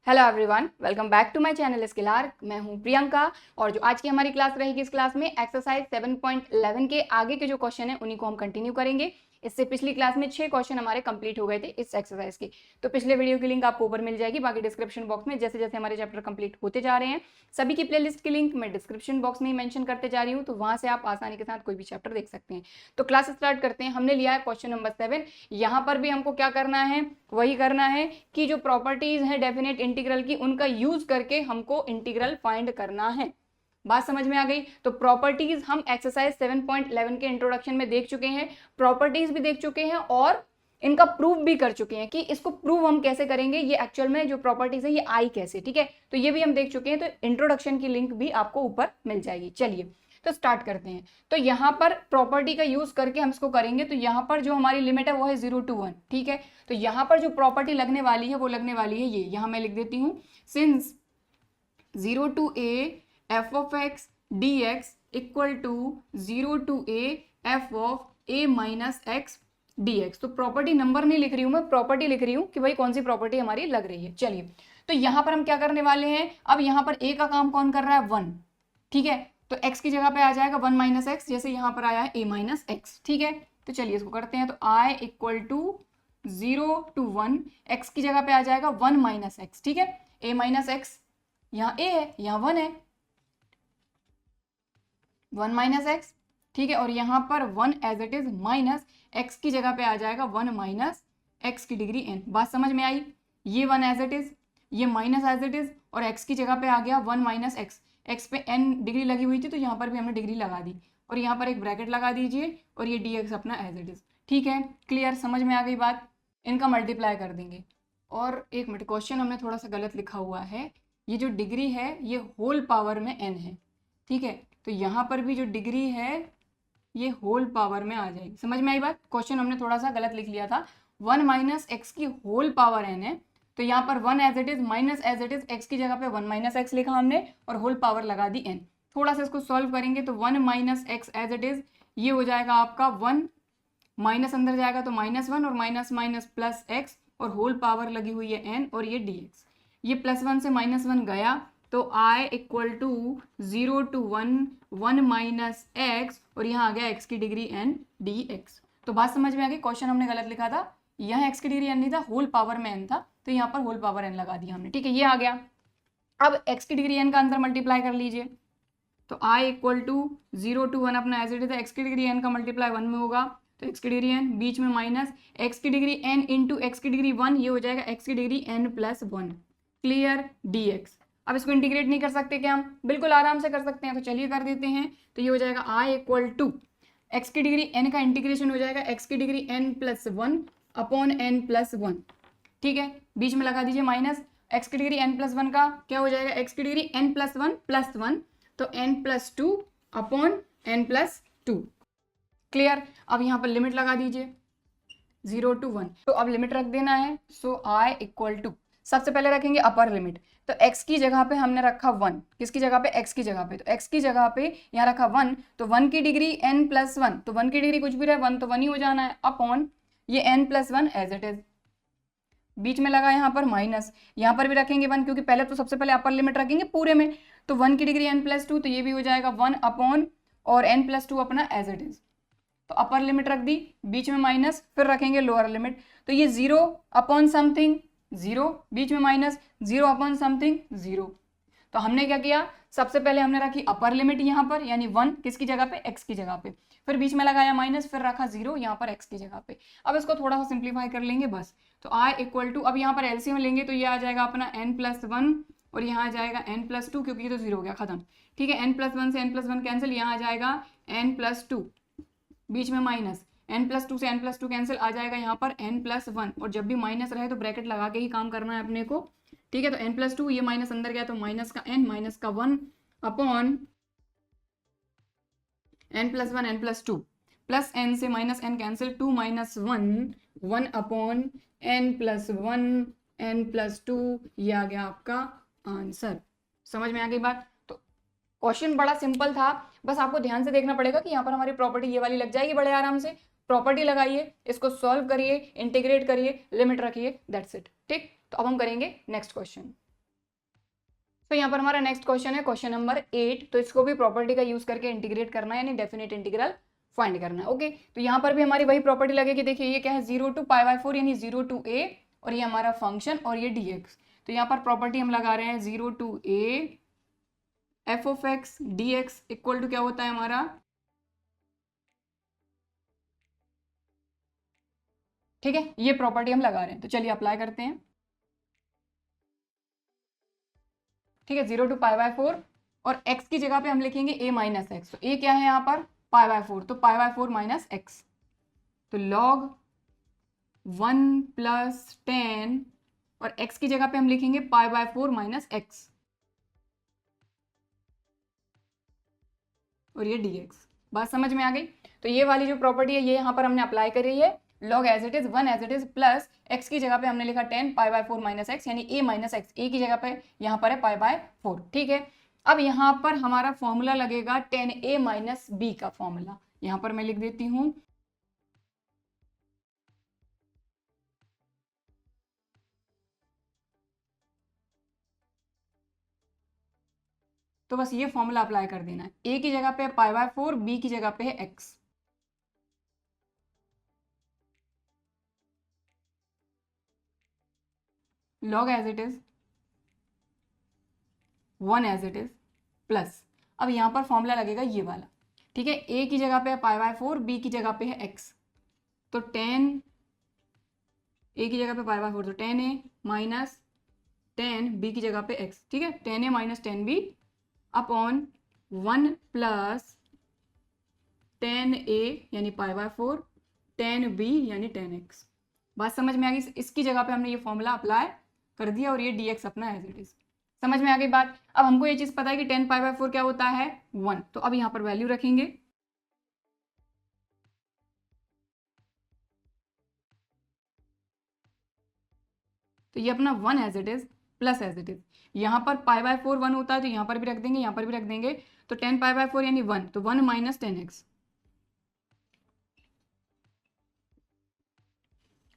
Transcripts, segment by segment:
Hello everyone, welcome back to my channel Skylark. मैं हूं प्रियंका और जो आज की हमारी क्लास रहेगी, इस क्लास में एक्सरसाइज 7.11 के आगे के जो क्वेश्चन है उन्हीं को हम कंटिन्यू करेंगे। इससे पिछली क्लास में 6 क्वेश्चन हमारे कंप्लीट हो गए थे इस एक्सरसाइज के। तो पिछले वीडियो की लिंक आपको ऊपर मिल जाएगी, बाकी डिस्क्रिप्शन बॉक्स में जैसे जैसे हमारे चैप्टर कंप्लीट होते जा रहे हैं सभी की प्लेलिस्ट की लिंक मैं डिस्क्रिप्शन बॉक्स में ही मेंशन करते जा रही हूँ, तो वहां से आप आसानी के साथ कोई भी चैप्टर देख सकते हैं। तो क्लास स्टार्ट करते हैं। हमने लिया है क्वेश्चन नंबर 7। यहाँ पर भी हमको क्या करना है, वही करना है कि जो प्रॉपर्टीज है डेफिनेट इंटीग्रल की, उनका यूज करके हमको इंटीग्रल फाइंड करना है। बात समझ में आ गई? तो प्रॉपर्टीज हम एक्सरसाइज 7.11 के इंट्रोडक्शन में देख चुके हैं, प्रॉपर्टीज भी देख चुके हैं और इनका प्रूफ भी कर चुके हैं कि इसको प्रूव हम कैसे करेंगे, ये एक्चुअल में जो प्रॉपर्टीज है ये आई कैसे, ठीक है। तो ये भी हम देख चुके हैं, तो इंट्रोडक्शन की लिंक भी आपको ऊपर मिल जाएगी। चलिए तो स्टार्ट करते हैं। तो यहाँ पर प्रॉपर्टी का यूज करके हम इसको करेंगे। तो यहाँ पर जो हमारी लिमिट है वो है 0 to 1, ठीक है। तो यहाँ पर जो प्रॉपर्टी लगने वाली है वो लगने वाली है ये, यहाँ मैं लिख देती हूँ, since 0 to a f of x dx equal to 0 to a f of a minus x dx। तो प्रॉपर्टी नंबर नहीं लिख रही हूं मैं, प्रॉपर्टी लिख रही हूं कि भाई कौन सी प्रॉपर्टी हमारी लग रही है। चलिए तो यहां पर हम क्या करने वाले हैं, अब यहां पर a का काम कौन कर रहा है, 1, ठीक है। तो x की जगह पे आ जाएगा 1 माइनस एक्स, जैसे यहां पर आया है a माइनस एक्स, ठीक है। तो चलिए इसको करते हैं। तो i equal to 0 to 1, x की जगह पे आ जाएगा 1 माइनस एक्स, ठीक है। a माइनस एक्स यहाँ a है, यहाँ 1 है, 1 माइनस एक्स, ठीक है। और यहाँ पर 1 as it is minus x की जगह पे आ जाएगा 1 माइनस एक्स की डिग्री n। बात समझ में आई? ये 1 एज इट इज, ये माइनस एज इट इज, और x की जगह पे आ गया 1 माइनस एक्स। एक्स पे n डिग्री लगी हुई थी तो यहाँ पर भी हमने डिग्री लगा दी, और यहाँ पर एक ब्रैकेट लगा दीजिए और ये dx अपना एज इट इज, ठीक है। क्लियर, समझ में आ गई बात? इनका मल्टीप्लाई कर देंगे। और एक मिनट, क्वेश्चन हमने थोड़ा सा गलत लिखा हुआ है, ये जो डिग्री है ये होल पावर में n है, ठीक है। तो यहाँ पर भी जो डिग्री है ये होल पावर में आ जाएगी। समझ में आई बात? क्वेश्चन हमने थोड़ा सा गलत लिख लिया था, 1 माइनस एक्स की होल पावर n है, तो यहाँ पर 1 as it is minus as it is x की जगह पे 1 माइनस एक्स लिखा हमने और होल पावर लगा दी n। थोड़ा सा इसको सॉल्व करेंगे तो 1 minus x as it is ये हो जाएगा आपका 1, माइनस अंदर जाएगा तो -1 और माइनस माइनस प्लस एक्स और होल पावर लगी हुई है n और ये dx। ये +1 से -1 गया तो i equal to 0 to 1 1 minus x और यहाँ आ गया x की डिग्री n dx। तो बात समझ में आ गई? क्वेश्चन हमने गलत लिखा था, यहाँ x की डिग्री n नहीं था, होल पावर में n था, तो यहाँ पर होल पावर n लगा दिया हमने, ठीक है। ये आ गया। अब x की डिग्री n का अंदर मल्टीप्लाई कर लीजिए। तो i इक्वल टू 0 to 1 अपना एज इट इज, x की डिग्री n का मल्टीप्लाई 1 में होगा तो x की डिग्री n, बीच में माइनस x की डिग्री n इंटू एक्स की डिग्री 1, ये हो जाएगा x की degree n plus 1, clear, dx। अब इसको इंटीग्रेट नहीं कर सकते क्या हम? बिल्कुल आराम से कर सकते हैं, तो चलिए कर देते हैं। तो ये हो जाएगा i इक्वल टू x की डिग्री n का इंटीग्रेशन हो जाएगा x की degree n plus 1 upon n plus 1, ठीक है। बीच में लगा दीजिए माइनस, x की डिग्री n प्लस 1 का क्या हो जाएगा, x की डिग्री n प्लस 1 प्लस 1, तो n plus 2 upon n plus 2, clear. अब यहाँ पर लिमिट लगा दीजिए 0 to 1, तो अब लिमिट रख देना है। सो i इक्वल टू, सबसे पहले रखेंगे अपर लिमिट। तो x की जगह पे हमने रखा 1, किसकी जगह पे, x की जगह पे। तो x की जगह पे यहाँ रखा 1, तो 1 की डिग्री n प्लस 1, तो 1 की डिग्री कुछ भी रहे 1 तो 1 ही हो जाना है, अपॉन ये n plus 1 as it is, बीच में लगा यहाँ पर माइनस, यहाँ पर भी रखेंगे 1 क्योंकि पहले तो सबसे पहले अपर लिमिट रखेंगे पूरे में। तो 1 की डिग्री n प्लस 2, तो ये भी हो जाएगा 1 अपॉन और n प्लस 2 अपना एज इट इज। तो अपर लिमिट रख दी, बीच में माइनस, फिर रखेंगे लोअर लिमिट। तो ये 0 अपॉन समथिंग 0, बीच में माइनस, 0 अपॉन समथिंग 0। तो हमने क्या किया, सबसे पहले हमने रखी अपर लिमिट यहाँ पर, यानी 1 किसकी जगह पे, x की जगह पे, फिर बीच में लगाया माइनस, फिर रखा 0 यहाँ पर x की जगह पे। अब इसको थोड़ा सा सिंप्लीफाई कर लेंगे बस। तो i इक्वल टू, अब यहाँ पर एलसीएम लेंगे तो ये आ जाएगा अपना n प्लस 1 और यहाँ आ जाएगा n प्लस 2, क्योंकि ये तो 0 हो गया, खत्म, ठीक है। n प्लस 1 से n प्लस 1 कैंसिल, यहाँ आ जाएगा n प्लस 2, बीच में माइनस, n प्लस 2 से n प्लस 2 कैंसिल, आ जाएगा यहाँ पर n प्लस 1, और जब भी माइनस रहे तो ब्रैकेट लगा के ही काम करना है अपने को, ठीक है। तो n प्लस 2, ये माइनस अंदर गया तो माइनस का n, माइनस का 1 upon n plus 1 n plus 2, plus n से minus n cancel, 2 minus 1 1 upon n plus 1 n plus 2, ये आ गया आपका आंसर। समझ में आ गई बात? तो क्वेश्चन बड़ा सिंपल था, बस आपको ध्यान से देखना पड़ेगा कि यहाँ पर हमारी प्रॉपर्टी ये वाली लग जाएगी बड़े आराम से। प्रॉपर्टी लगाइए, इसको सॉल्व करिए, इंटीग्रेट करिए, लिमिट रखिए, दैट्स इट, ठीक। तो अब हम करेंगे नेक्स्ट क्वेश्चन। तो यहाँ पर हमारा नेक्स्ट क्वेश्चन है क्वेश्चन नंबर 8। तो इसको भी प्रॉपर्टी का यूज करके इंटीग्रेट करना है, यानी डेफिनेट इंटीग्रल फाइंड करना है। ओके, तो यहाँ पर भी हमारी वही प्रॉपर्टी लगेगी। देखिए ये क्या है, 0 टू π/4 यानी 0 टू a, और ये हमारा फंक्शन और ये dx। तो यहाँ पर प्रॉपर्टी हम लगा रहे हैं 0 to a f of x dx equal to क्या होता है हमारा, ठीक है, ये प्रॉपर्टी हम लगा रहे हैं। तो चलिए अप्लाई करते हैं। ठीक है, 0 टू π/4 और x की जगह पे हम लिखेंगे a माइनस एक्स। तो a क्या है यहाँ पर π/4, तो π/4 माइनस एक्स, तो log 1 प्लस 10 और x की जगह पे हम लिखेंगे π/4 माइनस एक्स और ये dx। बात समझ में आ गई। तो ये वाली जो प्रॉपर्टी है ये यहाँ पर हमने अप्लाई करी है। log as it is 1 as it is plus x की जगह पे हमने लिखा 10 π/4 माइनस एक्स, यानी a माइनस एक्स, a की जगह पे यहाँ पर है π/4। ठीक है, अब यहाँ पर हमारा फॉर्मूला लगेगा 10a माइनस b का फॉर्मूला, यहाँ पर मैं लिख देती हूँ। तो बस ये फॉर्मूला अप्लाई कर देना है। a की जगह पे है π/4, b की जगह पे है x। log as it is 1 as it is plus, अब यहाँ पर फॉर्मूला लगेगा ये वाला। ठीक है, a की जगह पे है π/4, b की जगह पे है x, तो 10 a की जगह पे π/4 तो 10a माइनस 10 b की जगह पे x। ठीक है, 10a minus 10b upon 1 plus 10a यानी π/4, 10b यानी 10x। बात समझ में आ गई। इसकी जगह पे हमने ये फॉर्मूला अप्लाई कर दिया और ये dx अपना एज इट इज। समझ में आ गई बात। अब हमको ये चीज पता है कि 10 π/4 क्या होता है 1, तो अब यहाँ पर वैल्यू रखेंगे। तो ये अपना 1 as it is plus as it is, यहाँ पर π/4 1 होता है तो यहाँ पर भी रख देंगे, यहाँ पर भी रख देंगे। तो 10 π/4 यानी 1, तो 1 minus 10x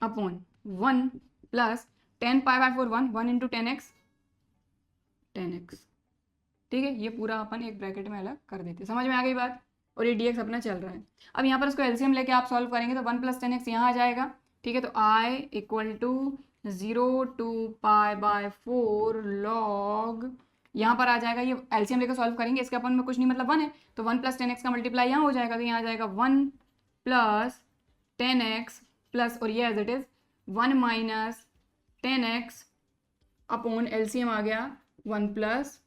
upon 1 plus 10 π/4 1 into 10x 10x। ठीक है, ये पूरा अपन एक ब्रैकेट में अलग कर देते। समझ में आ गई बात। और ये dx अपना चल रहा है। अब यहाँ पर इसको एलसीएम लेके आप सॉल्व करेंगे तो 1 प्लस 10x यहाँ आ जाएगा। ठीक है, तो i equal to 0 to π/4 log, यहाँ पर आ जाएगा, ये एलसीएम लेकर सॉल्व करेंगे, इसके अपन में कुछ नहीं मतलब 1 है, तो 1 प्लस 10x का मल्टीप्लाई यहाँ हो जाएगा, तो यहाँ आ जाएगा 1 प्लस 10x प्लस, और ये as it is 1 minus 10x upon LCM आ गया 1 प्लस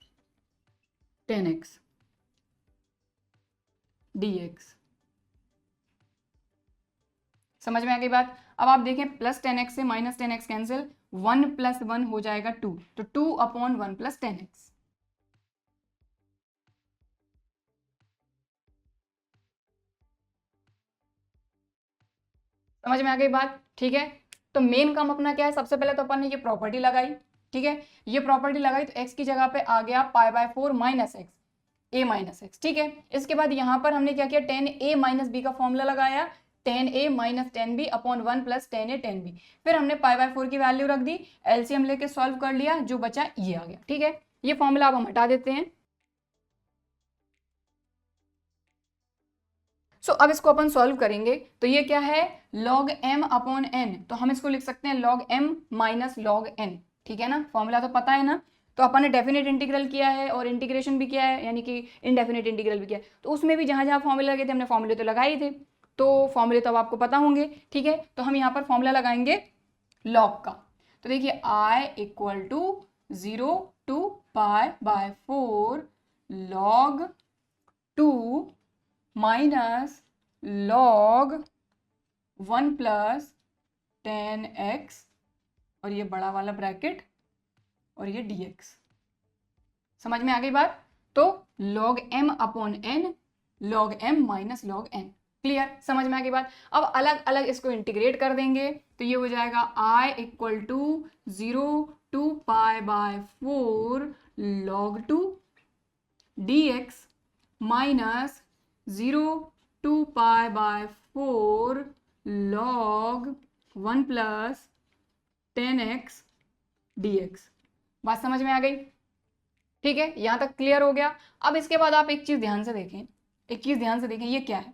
10x dx। समझ में आ गई बात। अब आप देखें प्लस 10x से माइनस 10x कैंसिल, 1 प्लस 1 हो जाएगा 2, तो 2 अपॉन 1 प्लस 10x। समझ में आ गई बात। ठीक है, तो मेन काम अपना क्या है, सबसे पहले तो अपन ने ये प्रॉपर्टी लगाई। ठीक है, ये प्रॉपर्टी लगाई तो x की जगह पे आ गया π/4 minus x, a minus x. ठीक है, इसके बाद यहाँ पर हमने क्या किया, 10a माइनस b का फॉर्मूला लगाया, 10a minus 10b upon 1 plus 10a 10b। फिर हमने π/4 की वैल्यू रख दी, एलसीएम लेके सॉल्व कर लिया, जो बचा ये आ गया। ठीक है, ये फॉर्मूला अब हम हटा देते हैं। सो अब इसको अपन सॉल्व करेंगे, तो ये क्या है log m अपॉन n, तो हम इसको लिख सकते हैं log m minus log n। ठीक है ना, फॉर्मूला तो पता है ना। तो अपन ने डेफिनेट इंटीग्रल किया है और इंटीग्रेशन भी किया है, यानी कि इनडेफिनेट इंटीग्रल भी किया है, तो उसमें भी जहां जहां फॉर्मूले लगे थे हमने फॉर्मूले तो लगाए थे, तो फॉर्मूले तो अब आपको पता होंगे। ठीक है, तो हम यहाँ पर फॉर्मूला लगाएंगे log का। तो देखिए i equal to 0 to π/4 log 2 minus log 1 plus 10x और ये बड़ा वाला ब्रैकेट और ये dx। समझ में आ गई बात। तो log m upon n, log m minus log n। Clear, समझ में आ गई बात। अब अलग अलग इसको इंटीग्रेट कर देंगे, तो ये हो जाएगा i equal to 0 to π/4 log 2 dx minus 0 to π/4 log 1 plus 10x dx। बात समझ में आ गई। ठीक है, यहाँ तक क्लियर हो गया। अब इसके बाद आप एक चीज ध्यान से देखें, ये क्या है,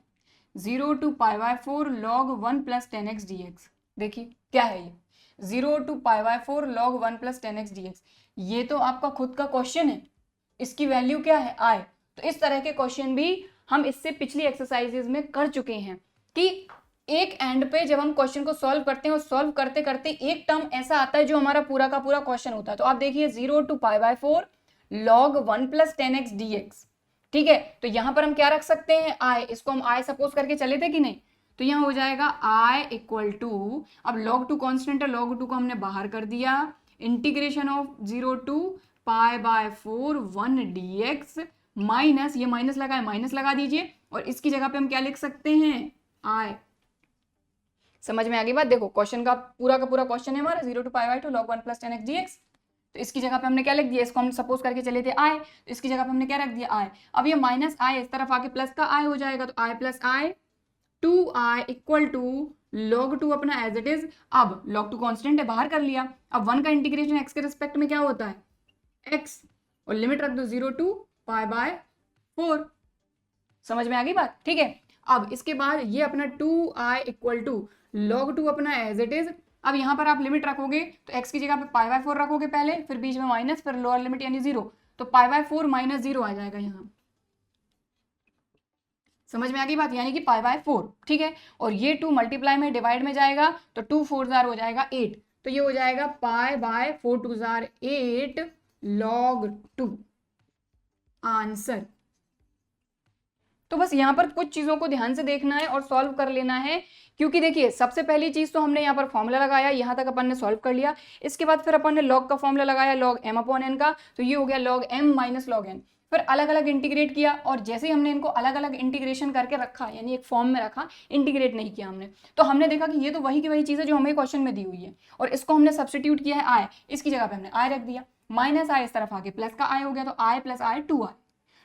0 to π/4 log 1 plus 10x dx। देखिए क्या है ये, 0 to π/4 log 1 plus 10x dx। ये तो आपका खुद का क्वेश्चन है, इसकी वैल्यू क्या है, i। तो इस तरह के क्वेश्चन भी हम इससे पिछली एक्सरसाइजेज में कर चुके हैं कि एक एंड पे जब हम क्वेश्चन को सॉल्व करते हैं और सॉल्व करते करते एक टर्म ऐसा आता है जो हमारा पूरा का पूरा क्वेश्चन होता है। तो आप देखिए 0 to π/4 log 1 plus 10x dx। ठीक है, तो यहां पर हम क्या रख सकते हैं, i। इसको हम i सपोज करके चले थे कि नहीं, तो यहां हो जाएगा i इक्वल टू, अब log 2 कांस्टेंट है, log 2 को हमने बाहर कर दिया, integration of 0 to π/4 1 dx minus, ये माइनस लगा है, माइनस लगा दीजिए, और इसकी जगह पे हम क्या लिख सकते हैं, i। समझ में आ गई बात। देखो क्वेश्चन का पूरा क्वेश्चन है हमारा 0 to π/2 log 1 plus 10x dx। तो इसकी जगह पे हमने क्या लिख दिया, इसको हम सपोज करके चले थे i, तो इसकी जगह पे हमने क्या रख दिया, i। अब ये माइनस i इस तरफ आके प्लस का i हो जाएगा, तो i plus i 2i equal to log 2 अपना एज इट इज। अब log 2 कांस्टेंट है, बाहर कर लिया। अब 1 का इंटीग्रेशन x के रिस्पेक्ट में क्या होता है, x, और लिमिट रख दो 0 to π/4। समझ में आ गई बात, ठीक है। अब इसके बाद ये अपना 2i इक्वल टू log 2 अपना एज इट इज। अब यहां पर आप लिमिट रखोगे तो x की जगह पे π/4 रखोगे पहले, फिर बीच में माइनस, फिर लोअर लिमिट यानी 0, तो π/4 माइनस 0 आ जाएगा यहाँ। समझ में आ गई बात, यानी कि π/4, ठीक है। और ये 2 मल्टीप्लाई में डिवाइड में जाएगा तो 2 4 जार हो जाएगा 8, तो ये हो जाएगा π/4 2 जार 8 log 2 आंसर। तो बस यहाँ पर कुछ चीजों को ध्यान से देखना है और सॉल्व कर लेना है, क्योंकि देखिए सबसे पहली चीज तो हमने यहाँ पर फॉर्मूला लगाया, यहाँ तक अपन ने सॉल्व कर लिया। इसके बाद फिर अपन ने लॉग का फॉर्मूला लगाया, log m/n का, तो ये हो गया log m minus log n। फिर अलग अलग इंटीग्रेट किया, और जैसे ही हमने इनको अलग अलग इंटीग्रेशन करके रखा, यानी एक फॉर्म में रखा, इंटीग्रेट नहीं किया हमने, तो हमने देखा कि ये तो वही की वही चीज है जो हमें क्वेश्चन में दी हुई है, और इसको हमने सब्सटीट्यूट किया है i, इसकी जगह पे हमने i रख दिया, माइनस i इस तरफ आके प्लस का i हो गया, तो i plus i 2i,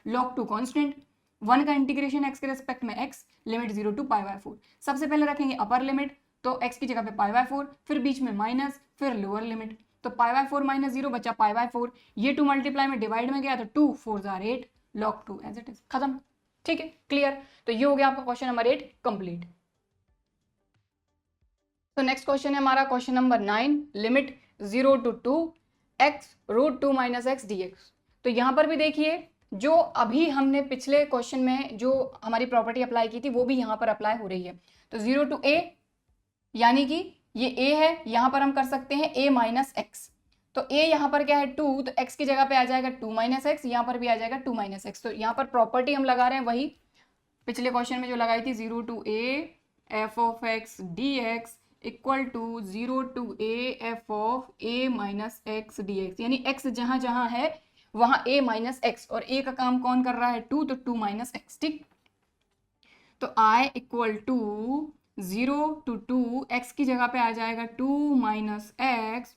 log 2 constant, 1 का इंटीग्रेशन x के रिस्पेक्ट में x, लिमिट 0 to π/4। सबसे पहले रखेंगे अपर लिमिट, तो x की जगह पे π/4, फिर बीच में माइनस, फिर लोअर लिमिट, तो π/4 माइनस 0 बचा π/4, ये 2 मल्टीप्लाई में डिवाइड में गया तो 2 4 जार 8 log 2 एज इट इज, खत्म। ठीक है, क्लियर। तो ये हो गया आपका क्वेश्चन नंबर 8 कंप्लीट। तो नेक्स्ट क्वेश्चन है हमारा question number 9, limit 0 to 2x √2 - x dx। तो यहां पर भी देखिए जो अभी हमने पिछले क्वेश्चन में जो हमारी प्रॉपर्टी अप्लाई की थी वो भी यहाँ पर अप्लाई हो रही है। तो 0 to a, यानी कि ये a है, यहाँ पर हम कर सकते हैं a माइनस एक्स। तो a यहाँ पर क्या है 2, तो x की जगह पे आ जाएगा 2 माइनस एक्स, यहाँ पर भी आ जाएगा 2 माइनस एक्स। तो यहाँ पर प्रॉपर्टी हम लगा रहे हैं वही पिछले क्वेश्चन में जो लगाई थी, 0 to a f of x dx equal to 0 to a f of a minus x dx, यानी x जहां जहां है वहां a माइनस एक्स, और a का काम कौन कर रहा है 2, तो 2 माइनस एक्स। ठीक, तो i equal to 0 to 2, x की जगह पे आ जाएगा 2 माइनस एक्स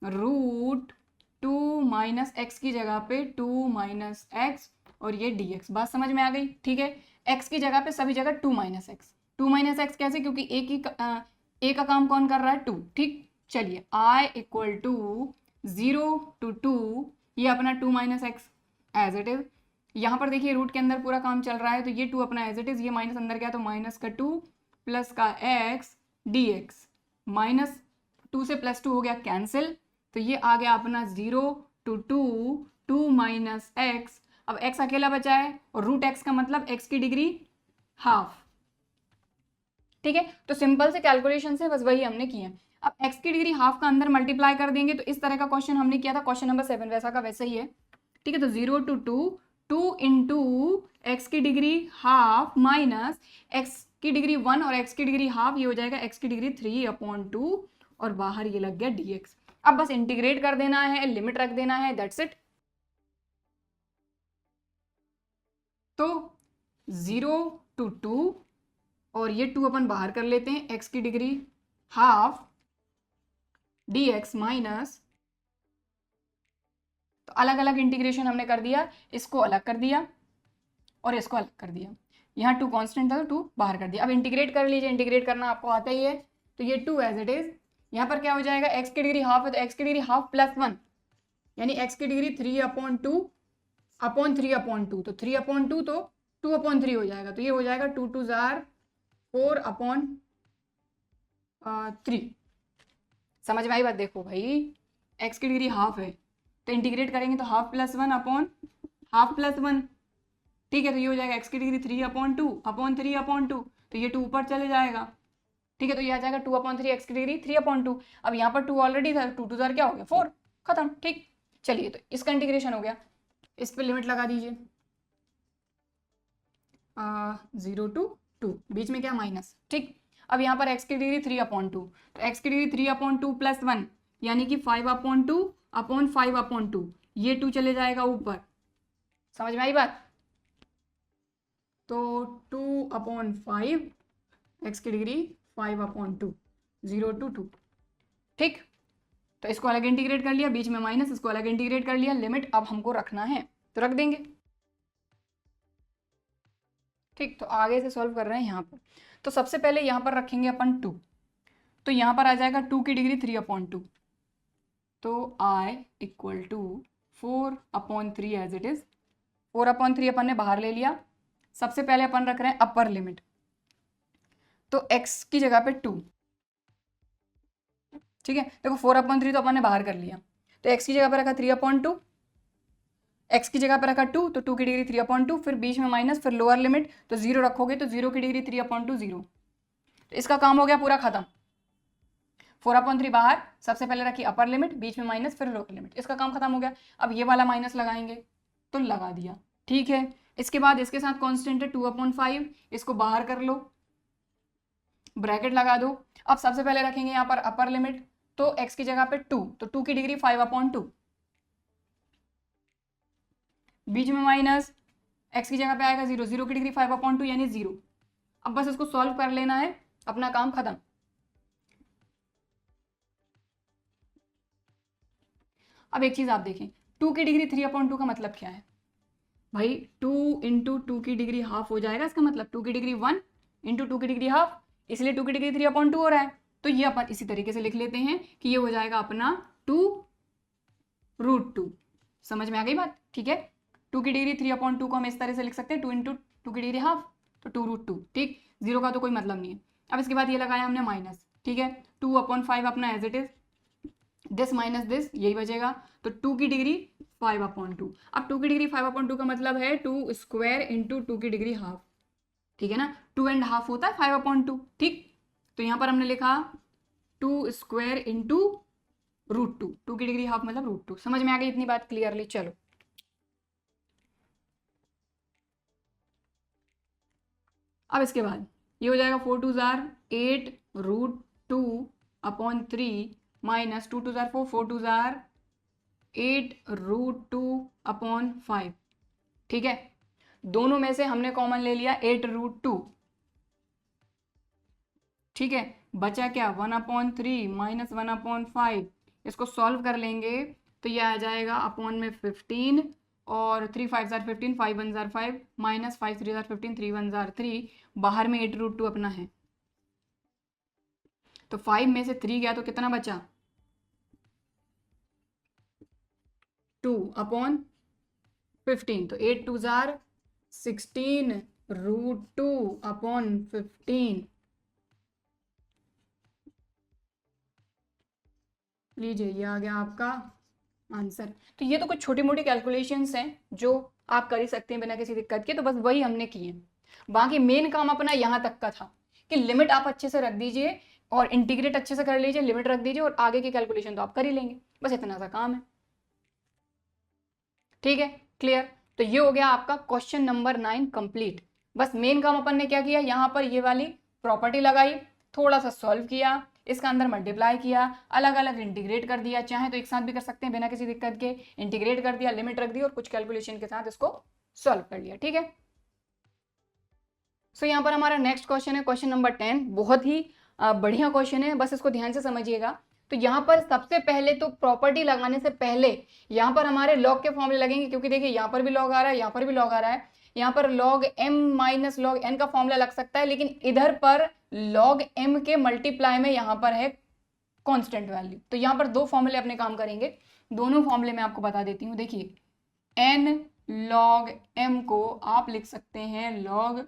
√2 माइनस एक्स की जगह पे 2 माइनस एक्स, और ये dx। बात समझ में आ गई, ठीक है। x की जगह पे सभी जगह 2 माइनस एक्स, 2 माइनस एक्स कैसे, क्योंकि a का काम कौन कर रहा है 2। ठीक, चलिए i इक्वल टू 0 to 2, ये अपना 2 minus x as it is. यहाँ पर देखिए रूट के अंदर पूरा काम चल रहा है, तो ये 2 अपना एज इट इज, ये माइनस अंदर गया तो माइनस का 2 प्लस का x dx, माइनस 2 से प्लस 2 हो गया कैंसिल, तो ये आ गया अपना 0 to 2 माइनस एक्स। अब x अकेला बचा है, और रूट x का मतलब x की डिग्री हाफ। ठीक है, तो सिंपल से कैलकुलेशन से बस वही हमने किया। अब x की डिग्री हाफ का अंदर मल्टीप्लाई कर देंगे, तो इस तरह का क्वेश्चन हमने किया था क्वेश्चन नंबर 7, वैसा का वैसा ही है। ठीक है, तो 0 to 2 इंटू एक्स की डिग्री हाफ माइनस एक्स की डिग्री 1 और x की डिग्री हाफ, ये हो जाएगा x की डिग्री 3/2, और बाहर ये लग गया dx। अब बस इंटीग्रेट कर देना है, लिमिट रख देना है, दैट्स इट। तो 0 to 2, और ये 2 अपन बाहर कर लेते हैं, x की डिग्री हाफ dx माइनस, तो अलग अलग इंटीग्रेशन हमने कर दिया, इसको अलग कर दिया और इसको अलग कर दिया। यहाँ 2 कांस्टेंट था तो 2 बाहर कर दिया। अब इंटीग्रेट कर लीजिए, इंटीग्रेट करना आपको आता ही है, तो ये 2 एज इट इज। यहाँ पर क्या हो जाएगा, x की डिग्री हाफ है तो x की डिग्री हाफ प्लस 1, यानी x की डिग्री 3/2 अपॉन 3/2, तो 3/2 तो 2/3 हो जाएगा, तो ये हो जाएगा 2 2 जार 4/3। समझ में आई बात? देखो भाई x की डिग्री हाफ है तो इंटीग्रेट करेंगे तो half plus 1 upon half plus 1, ठीक है। तो ये हो जाएगा x की डिग्री 3/2 तो ये 2 ऊपर चले जाएगा, ठीक है। तो ये आ जाएगा 2/3 x की डिग्री 3/2। अब यहाँ पर 2 ऑलरेडी था, 2 2 जार क्या हो गया 4, खत्म, ठीक। चलिए तो इसका इंटीग्रेशन हो गया, इस पर लिमिट लगा दीजिए 0 to 2, बीच में क्या माइनस, ठीक। अब यहाँ पर x की डिग्री 3/2, तो x की डिग्री 3/2 प्लस 1 यानी कि 5/2 अपॉन 5/2, ये 2 चले जाएगा ऊपर। समझ में आई बात? तो 2/5 x की डिग्री 5/2, 0 to 2, ठीक। तो इसको अलग इंटीग्रेट कर लिया, बीच में माइनस, इसको अलग इंटीग्रेट कर लिया, लिमिट अब हमको रखना है तो रख देंगे, ठीक। तो आगे से सॉल्व कर रहे हैं यहाँ पर। तो सबसे पहले यहाँ पर रखेंगे अपन 2, तो यहाँ पर आ जाएगा 2 की डिग्री 3/2, तो I equal to 4/3 as it is. 4/3 अपन ने बाहर ले लिया। सबसे पहले अपन रख रहे हैं अपर लिमिट, तो x की जगह पे 2, ठीक है। देखो 4/3 तो अपन ने बाहर कर लिया, तो x की जगह पे रखा 3/2, x की जगह पे रखा 2, तो 2 की डिग्री 3/2, फिर बीच में माइनस, फिर लोअर लिमिट, तो 0 रखोगे तो 0 की डिग्री 3/2 0। तो इसका काम हो गया पूरा खत्म। 4/3 बाहर, सबसे पहले रखी अपर लिमिट, बीच में माइनस, फिर लोअर लिमिट, इसका काम खत्म हो गया। अब ये वाला माइनस लगाएंगे तो लगा दिया, ठीक है। इसके बाद इसके साथ कांस्टेंट है 2/5, इसको बाहर कर लो, ब्रैकेट लगा दो। अब सबसे पहले रखेंगे यहाँ पर अपर लिमिट, तो x की जगह पे 2, तो 2 की डिग्री 5/2, बीच में माइनस, x की जगह पे आएगा 0, 0 की डिग्री 5/2 यानी 0। अब बस इसको सॉल्व कर लेना है, अपना काम खत्म। अब एक चीज आप देखें, 2 की डिग्री 3/2 का मतलब क्या है भाई? 2 इंटू 2 की डिग्री हाफ हो जाएगा, इसका मतलब 2 की डिग्री 1 इंटू 2 की डिग्री हाफ, इसलिए 2 की डिग्री 3/2 हो रहा है। तो ये अपन इसी तरीके से लिख लेते हैं कि ये हो जाएगा अपना 2√2। समझ में आ गई बात? ठीक है, 2 की डिग्री 3/2 को हम इस तरह से लिख सकते हैं 2 इंटू 2 की डिग्री हाफ, तो 2√2, ठीक। 0 का तो कोई मतलब नहीं है। अब इसके बाद ये लगाया हमने माइनस, ठीक है। 2/5 अपना as it is, this minus this, यही बचेगा, तो 2 की डिग्री 5/2। अब 2 की डिग्री 5/2 का मतलब है 2 स्क्वायर इंटू 2 की डिग्री हाफ, ठीक है ना। 2.5 होता है 5/2, ठीक। तो यहाँ पर हमने लिखा 2 स्क्वायर इंटू √2, 2 की डिग्री हाफ मतलब √2। समझ में आ गई इतनी बात क्लियरली? चलो अब इसके बाद ये हो जाएगा 4 2 जार 8√2/3 माइनस 2 2 जार 4, 4 2 जार 8√2/5, ठीक है। दोनों में से हमने कॉमन ले लिया 8√2, ठीक है। बचा क्या 1/3 माइनस 1/5, इसको सॉल्व कर लेंगे तो ये आ जाएगा अपॉन में 15, और 3 5 jar 15, 5 1 jar 5, minus 5 3 jar 15, 3 1 jar 3, बाहर में 8√2 अपना है, तो 5 में से 3 गया तो कितना बचा 2/15, तो 8 2 जार 16√2/15। लीजिए ये आ गया आपका आंसर। तो ये तो कुछ छोटी मोटी कैलकुलेशंस हैं जो आप कर ही सकते हैं बिना किसी दिक्कत के, तो बस वही हमने किए। बाकी मेन काम अपना यहाँ तक का था कि लिमिट आप अच्छे से रख दीजिए और इंटीग्रेट अच्छे से कर लीजिए, लिमिट रख दीजिए और आगे की कैलकुलेशन तो आप कर ही लेंगे, बस इतना सा काम है, ठीक है। क्लियर? तो ये हो गया आपका क्वेश्चन नंबर 9 कंप्लीट। बस मेन काम अपन ने क्या किया, यहाँ पर ये वाली प्रॉपर्टी लगाई, थोड़ा सा सॉल्व किया, इसका अंदर मल्टीप्लाई किया, अलग अलग इंटीग्रेट कर दिया, चाहे तो एक साथ भी कर सकते हैं बिना किसी दिक्कत के, इंटीग्रेट कर दिया, लिमिट रख दी और कुछ कैलकुलेशन के साथ इसको सॉल्व कर लिया, ठीक है। सो यहाँ पर हमारा नेक्स्ट क्वेश्चन है क्वेश्चन नंबर 10। बहुत ही बढ़िया क्वेश्चन है, बस इसको ध्यान से समझिएगा। तो यहाँ पर सबसे पहले तो प्रॉपर्टी लगाने से पहले यहाँ पर हमारे लॉग के फॉर्मूले लगेंगे, क्योंकि देखिए यहाँ पर भी लॉग आ रहा है, यहाँ पर भी लॉग आ रहा है। यहाँ पर log m minus log n का फॉर्मूला लग सकता है, लेकिन इधर पर log m के मल्टीप्लाई में यहाँ पर है कांस्टेंट वैल्यू, तो यहाँ पर दो फॉर्मूले अपने काम करेंगे। दोनों फॉर्मूले मैं आपको बता देती हूँ। देखिए n log m को आप लिख सकते हैं log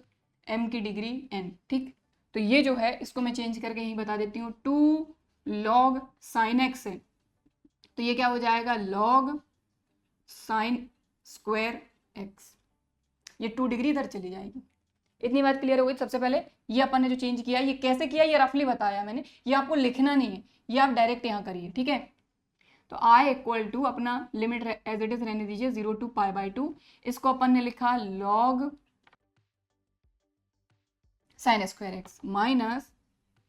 m की डिग्री n, ठीक। तो ये जो है इसको मैं चेंज करके यही बता देती हूँ, 2 log sin x है, तो ये क्या हो जाएगा log sin स्क्वायर x, ये 2 डिग्री इधर चली जाएगी। इतनी बात क्लियर हो गई। सबसे पहले ये अपन ने जो चेंज किया, ये कैसे किया ये रफली बताया मैंने, ये आपको लिखना नहीं है, ये आप डायरेक्ट यहाँ करिए, ठीक है। तो i इक्वल टू अपना लिमिट एज इट इज रहने दीजिए 0 to π/2, इसको अपन ने लिखा log sin square x minus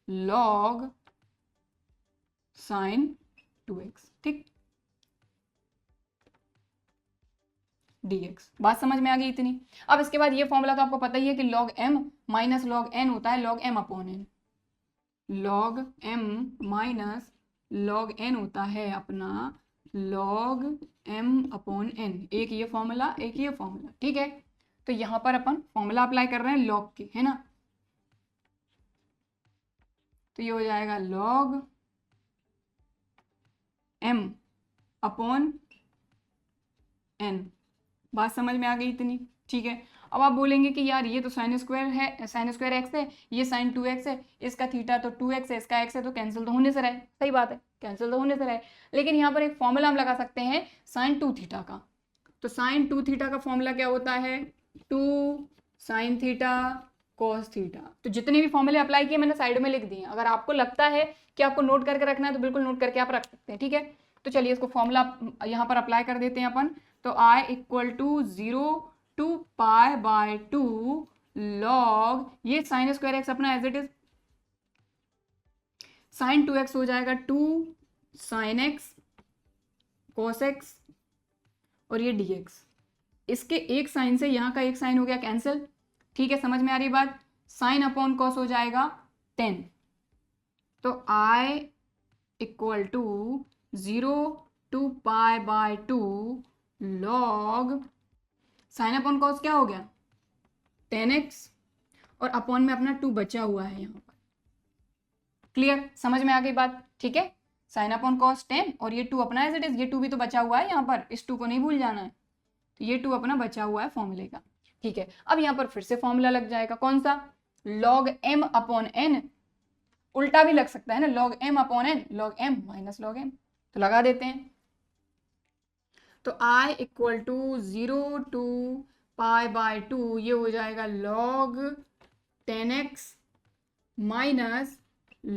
log sin 2x, ठीक, dx। बात समझ में आ गई इतनी। अब इसके बाद ये फॉर्मूला तो आपको पता ही है कि log m minus log n होता है log m upon n, log m minus log n होता है अपना log m अपॉन n। एक ये फॉर्मूला, एक ये फॉर्मूला, ठीक है। तो यहां पर अपन फॉर्मूला अप्लाई कर रहे हैं log के, है ना। तो ये हो जाएगा log m अपॉन n। बात समझ में आ गई इतनी, ठीक है। अब आप बोलेंगे कि यार ये तो साइन स्क्वायर है, साइन स्क्वायर एक्स है, ये साइन 2x है, इसका थीटा तो 2x है, इसका x है, तो कैंसिल तो होने से रहे, सही बात है, कैंसिल तो होने से रहे। लेकिन यहाँ पर एक फॉर्मूला हम लगा सकते हैं साइन 2 थीटा का। तो साइन 2 थीटा का फॉर्मूला क्या होता है, 2 साइन थीटा कॉस थीटा। तो जितने भी फॉर्मूले अप्लाई किए मैंने साइड में लिख दिए, अगर आपको लगता है कि आपको नोट करके रखना है तो बिल्कुल नोट करके आप रख सकते हैं, ठीक है। तो चलिए इसको फॉर्मूला यहाँ पर अप्लाई कर देते हैं अपन। तो i equal to 0 to π/2 log, ये साइन स्क्वायर एक्स अपना as it is sine 2x हो जाएगा 2 साइन एक्स कॉस एक्स, और ये dx। इसके एक साइन से यहाँ का एक साइन हो गया कैंसिल, ठीक है, समझ में आ रही बात। साइन अपॉन कॉस हो जाएगा 10। तो i equal to 0 to π/2 log sine upon cos क्या हो गया 10x, और अपॉन में अपना 2 बचा हुआ है यहाँ पर। क्लियर, समझ में आ गई बात, ठीक है। साइन अपॉन कॉस 10 और ये 2 अपना एज इट इज, ये 2 भी तो बचा हुआ है यहाँ पर, इस 2 को नहीं भूल जाना है। तो ये 2 अपना बचा हुआ है फॉर्मूले का, ठीक है। अब यहाँ पर फिर से फॉर्मूला लग जाएगा, कौन सा, log m अपॉन n। उल्टा भी लग सकता है ना, log m upon n, log m minus log m। तो लगा देते हैं। तो i इक्वल टू 0 to π/2, ये हो जाएगा log 10x माइनस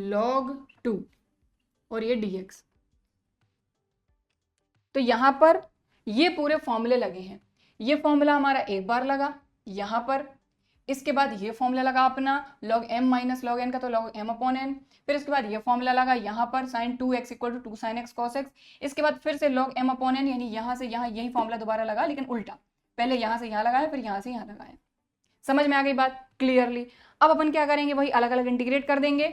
log 2, और ये dx। तो यहां पर ये पूरे फॉर्मूले लगे हैं। ये फॉर्मूला हमारा एक बार लगा यहां पर, इसके बाद ये फॉर्मूला लगा अपना log m minus log n का, तो log m अपॉन n। फिर इसके बाद ये फॉर्मूला लगा यहाँ पर sin 2x equal to 2 sin x cos x। इसके बाद फिर से log m अपॉन n, यानी यहाँ से यहाँ यही फॉर्मूला दोबारा लगा, लेकिन उल्टा, पहले यहाँ से यहाँ लगाया, फिर यहाँ से यहाँ लगाया। समझ में आ गई बात क्लियरली। अब अपन क्या करेंगे, वही अलग अलग इंटीग्रेट कर देंगे।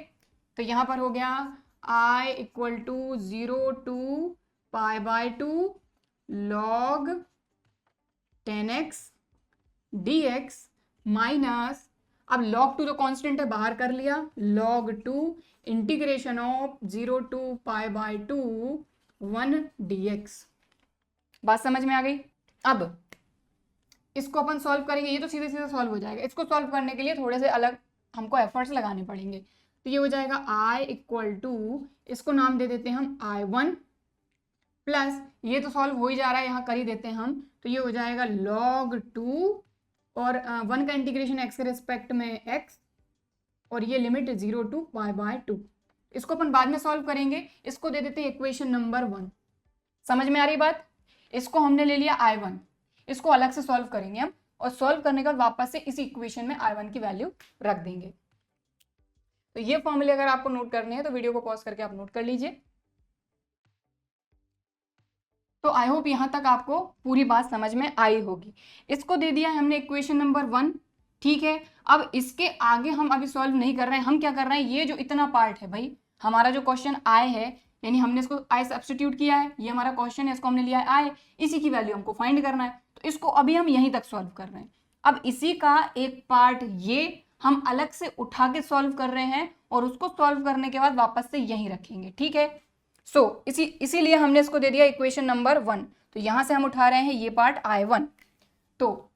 तो यहाँ पर हो गया i equal to 0 to π/2 log 10x dx minus, अब log 2 तो कांस्टेंट है, बाहर कर लिया, log 2 integration of 0 to π/2 1 dx। बात समझ में आ गई। अब इसको अपन सॉल्व करेंगे, ये तो सीधे सीधे सॉल्व हो जाएगा। इसको सॉल्व करने के लिए थोड़े से अलग हमको एफर्ट्स लगाने पड़ेंगे। तो ये हो जाएगा i इक्वल टू, इसको नाम दे देते हैं हम i1 प्लस, ये तो सॉल्व हो ही जा रहा है, यहाँ कर ही देते हैं हम। तो ये हो जाएगा log 2 और 1 का इंटीग्रेशन x के रिस्पेक्ट में x, और ये लिमिट 0 to π/2। इसको अपन बाद में सॉल्व करेंगे। इसको दे देते हैं इक्वेशन नंबर 1। समझ में आ रही बात। इसको हमने ले लिया i1, इसको अलग से सॉल्व करेंगे हम, और सॉल्व करने के बाद वापस से इसी इक्वेशन में i1 की वैल्यू रख देंगे। तो ये फॉर्मूले अगर आपको नोट करने हैं तो वीडियो को पॉज करके आप नोट कर लीजिए। तो आई होप यहां तक आपको पूरी बात समझ में आई होगी। इसको दे दिया है हमने इक्वेशन नंबर 1, ठीक है। अब इसके आगे हम अभी सॉल्व नहीं कर रहे हैं, हम क्या कर रहे हैं, ये जो इतना पार्ट है भाई, हमारा जो क्वेश्चन आए है, यानी हमने इसको आई सब्स्टिट्यूट किया है, ये हमारा क्वेश्चन है, इसको हमने लिया है आई, इसी की वैल्यू हमको फाइंड करना है। तो इसको अभी हम यहीं तक सॉल्व कर रहे हैं। अब इसी का एक पार्ट ये हम अलग से उठा के सॉल्व कर रहे हैं, और उसको सॉल्व करने के बाद वापस से यहीं रखेंगे, ठीक है। इसीलिए हमने इसको दे दिया इक्वेशन नंबर 1। तो यहां से हम उठा रहे हैं ये पार्ट i1, तो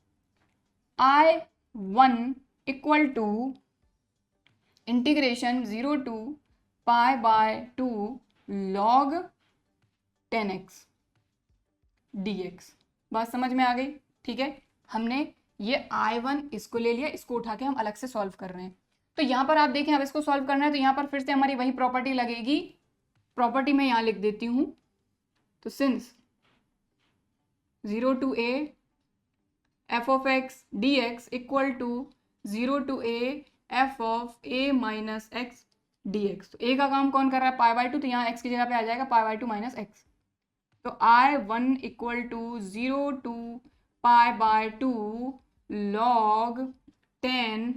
I1 equal to integration 0 to π/2 log 10x dx। बात समझ में आ गई? ठीक है, हमने ये I1 इसको ले लिया, इसको उठा के हम अलग से सॉल्व कर रहे हैं। तो यहाँ पर आप देखें, अब इसको सॉल्व करना है तो यहाँ पर फिर से हमारी वही प्रॉपर्टी लगेगी। प्रॉपर्टी में यहाँ लिख देती हूँ। तो since 0 to a f of x dx equal to 0 to a f of a minus x dx। तो a का काम कौन कर रहा है? π/2, तो यहाँ x की जगह पे आ जाएगा π/2 माइनस एक्स। तो I1 equal to 0 to π/2 log 10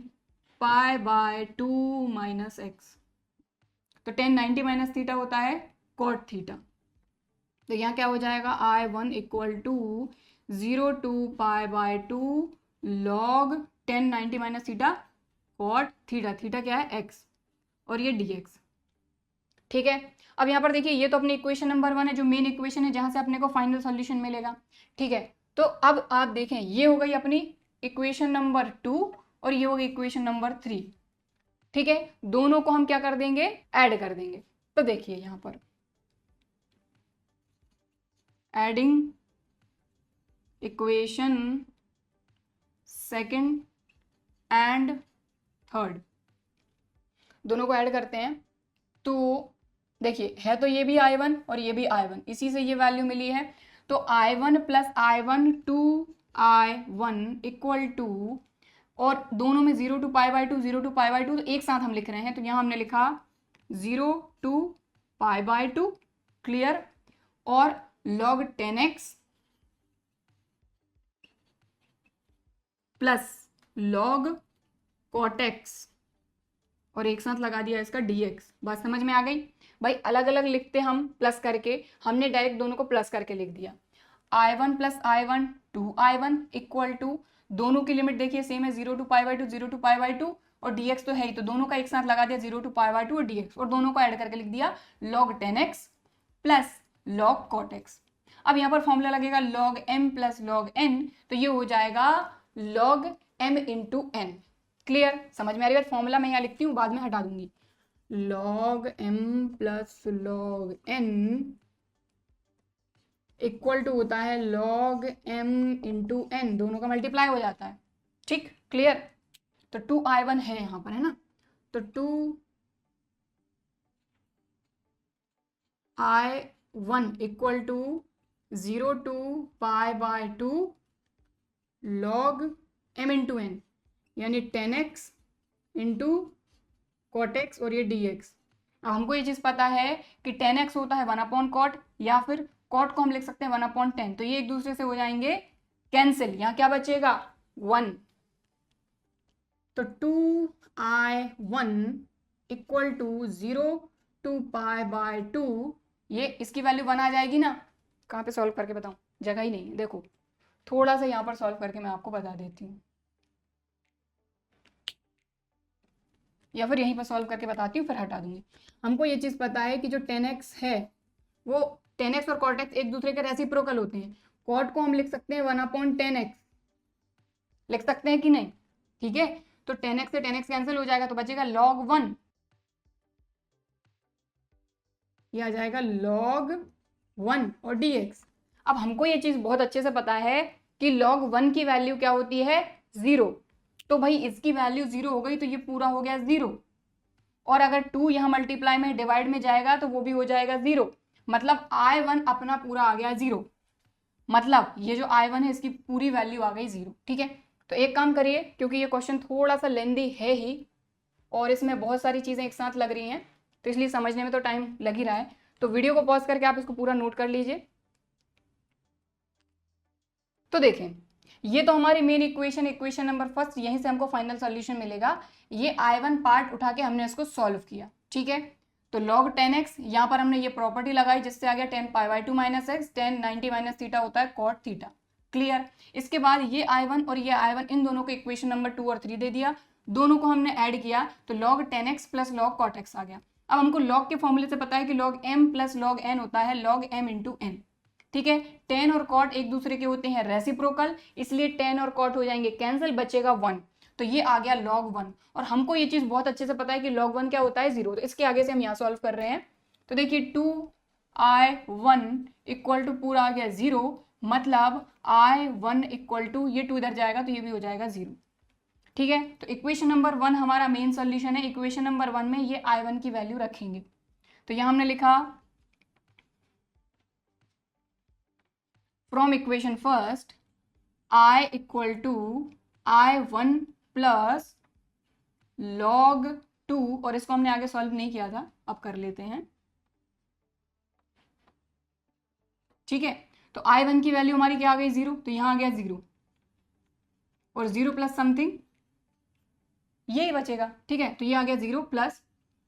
π/2 minus x. तो 10 90 माइनस थीटा होता है cot थीटा। तो यहाँ क्या हो जाएगा? I1 equal to 0 to π/2 log 10 90 minus theta cot theta. Theta क्या है? x, और ये dx। ठीक है, अब यहाँ पर देखिए, ये तो अपनी इक्वेशन नंबर 1 है, जो मेन इक्वेशन है, जहाँ से अपने को फाइनल सॉल्यूशन मिलेगा। ठीक है, तो अब आप देखें, ये हो गई अपनी इक्वेशन नंबर 2 और ये हो गई इक्वेशन नंबर 3। ठीक है, दोनों को हम क्या कर देंगे? ऐड कर देंगे। तो देखिए यहाँ पर adding equation second and third, दोनों को ऐड करते हैं। तो देखिए, है तो ये भी I1 और ये भी I1, इसी से ये वैल्यू मिली है। तो I1 plus I1 to I1 equal to, और दोनों में 0 to π/2 0 to π/2 तो एक साथ हम लिख रहे हैं। तो यहाँ हमने लिखा 0 to π/2, क्लियर, और log 10x plus log cot x, और एक साथ लगा दिया इसका dx। बात समझ में आ गई? भाई अलग अलग लिखते हम प्लस करके, हमने डायरेक्ट दोनों को प्लस करके लिख दिया। I1 plus I1 2I1 equal to, दोनों की लिमिट देखिए सेम है, 0 to π/2 0 to π/2, और dx तो है ही, तो दोनों का एक साथ लगा दिया 0 to π/2 और dx, और दोनों को ऐड करके लिख दिया log 10x plus log cot x। अब यहाँ पर फॉर्मूला लगेगा log m plus log n, तो ये हो जाएगा log m into n। Clear, समझ में आ रही बात? फॉर्मूला मैं यहाँ लिखती हूँ, बाद में हटा दूंगी। log m plus log n equal to होता है log m इंटू n, दोनों का मल्टीप्लाई हो जाता है। ठीक, क्लियर। तो 2I1 है यहाँ पर, है ना? तो 2I1 equal to 0 to π/2 log m into n, यानी 10x इंटू cot x, और ये dx। अब हमको ये चीज़ पता है कि 10x होता है 1/cot, या फिर cot को हम लिख सकते हैं 1/10। तो ये एक दूसरे से हो जाएंगे कैंसिल, यहाँ क्या बचेगा? 1। तो 2I1 इक्वल टू 0 to π/2, ये इसकी वैल्यू 1 आ जाएगी ना? कहाँ पे सॉल्व करके बताऊँ? जगह ही नहीं है। देखो, थोड़ा सा यहाँ पर सॉल्व करके मैं आपको बता देती हूँ, या फिर यहीं पर सॉल्व करके बताती हूँ, फिर हटा दूंगी। हमको ये चीज़ पता है कि जो 10x है, वो 10x और cot x एक दूसरे के रेसिप्रोकल होते हैं। cot को हम लिख सकते हैं 1/10x, लिख सकते हैं कि नहीं? ठीक है, तो 10x से 10x कैंसिल हो जाएगा, तो बचेगा log 1, ये आ जाएगा log 1 और dx। अब हमको ये चीज़ बहुत अच्छे से पता है कि log 1 की वैल्यू क्या होती है? 0। तो भाई इसकी वैल्यू 0 हो गई, तो ये पूरा हो गया 0, और अगर 2 यहाँ मल्टीप्लाई में डिवाइड में जाएगा तो वो भी हो जाएगा 0। मतलब I1 अपना पूरा आ गया 0, मतलब ये जो I1 है इसकी पूरी वैल्यू आ गई 0। ठीक है, तो एक काम करिए, क्योंकि ये क्वेश्चन थोड़ा सा लेंदी है ही और इसमें बहुत सारी चीज़ें एक साथ लग रही हैं, तो इसलिए समझने में तो टाइम लग ही रहा है। तो वीडियो को पॉज करके आप इसको पूरा नोट कर लीजिए। तो देखें, ये तो हमारी मेन इक्वेशन नंबर फर्स्ट, यहीं से हमको फाइनल सॉल्यूशन मिलेगा। ये I1 पार्ट उठा के हमने इसको सॉल्व किया। ठीक है, तो log 10x, यहाँ पर हमने ये प्रॉपर्टी लगाई जिससे आ गया 10 π/2 माइनस एक्स, 10 90 माइनस थीटा होता है cot थीटा। क्लियर। इसके बाद ये I1 और ये I1, इन दोनों को इक्वेशन नंबर 2 और 3 दे दिया, दोनों को हमने ऐड किया तो log 10x plus log cot x आ गया। अब हमको log के फॉर्मूले से पता है कि log m plus log n होता है log m इंटू n। ठीक है, tan और cot एक दूसरे के होते हैं रेसिप्रोकल, इसलिए tan और cot हो जाएंगे कैंसिल, बचेगा 1। तो ये आ गया log 1। और हमको ये चीज बहुत अच्छे से पता है कि log 1 क्या होता है, 0। तो इसके आगे से हम यहाँ सॉल्व कर रहे हैं। तो देखिए 2i1 इक्वल टू पूरा आ गया 0, मतलब i1 इक्वल टू, ये 2 इधर जाएगा तो ये भी हो जाएगा 0। ठीक है, तो इक्वेशन नंबर 1 हमारा मेन सॉल्यूशन है। इक्वेशन नंबर 1 में ये i1 की वैल्यू रखेंगे। तो यहां हमने लिखा from equation first i equal to i1 plus log 2, और इसको हमने आगे सॉल्व नहीं किया था, अब कर लेते हैं। ठीक है, तो i1 की वैल्यू हमारी क्या आ गई 0, तो यहां आ गया 0, और 0 प्लस समथिंग यही बचेगा। ठीक है, तो ये आ गया 0 प्लस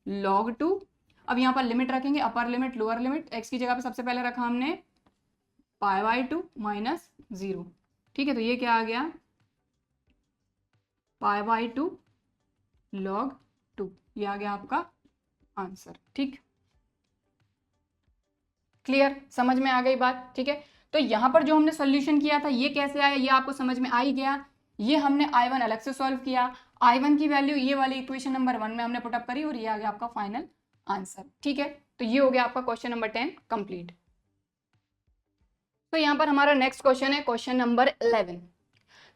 log 2। अब यहाँ पर लिमिट रखेंगे, upper limit lower limit. x की जगह पे सबसे पहले रखा हमने π/2 माइनस 0। ठीक है, तो ये क्या आ गया π/2 log 2, ये आ गया आपका आंसर। ठीक, क्लियर, समझ में आ गई बात। ठीक है, तो यहाँ पर जो हमने सोल्यूशन किया था ये कैसे आया, ये आपको समझ में आ ही गया। ये हमने i1 अलग से सॉल्व किया, i1 की वैल्यू ये वाली इक्वेशन नंबर 1 में हमने पुटअप करी, और ये आ गया आपका फाइनल आंसर। ठीक है, तो ये हो गया आपका क्वेश्चन नंबर 10 कंप्लीट। तो यहाँ पर हमारा नेक्स्ट क्वेश्चन है क्वेश्चन नंबर 11।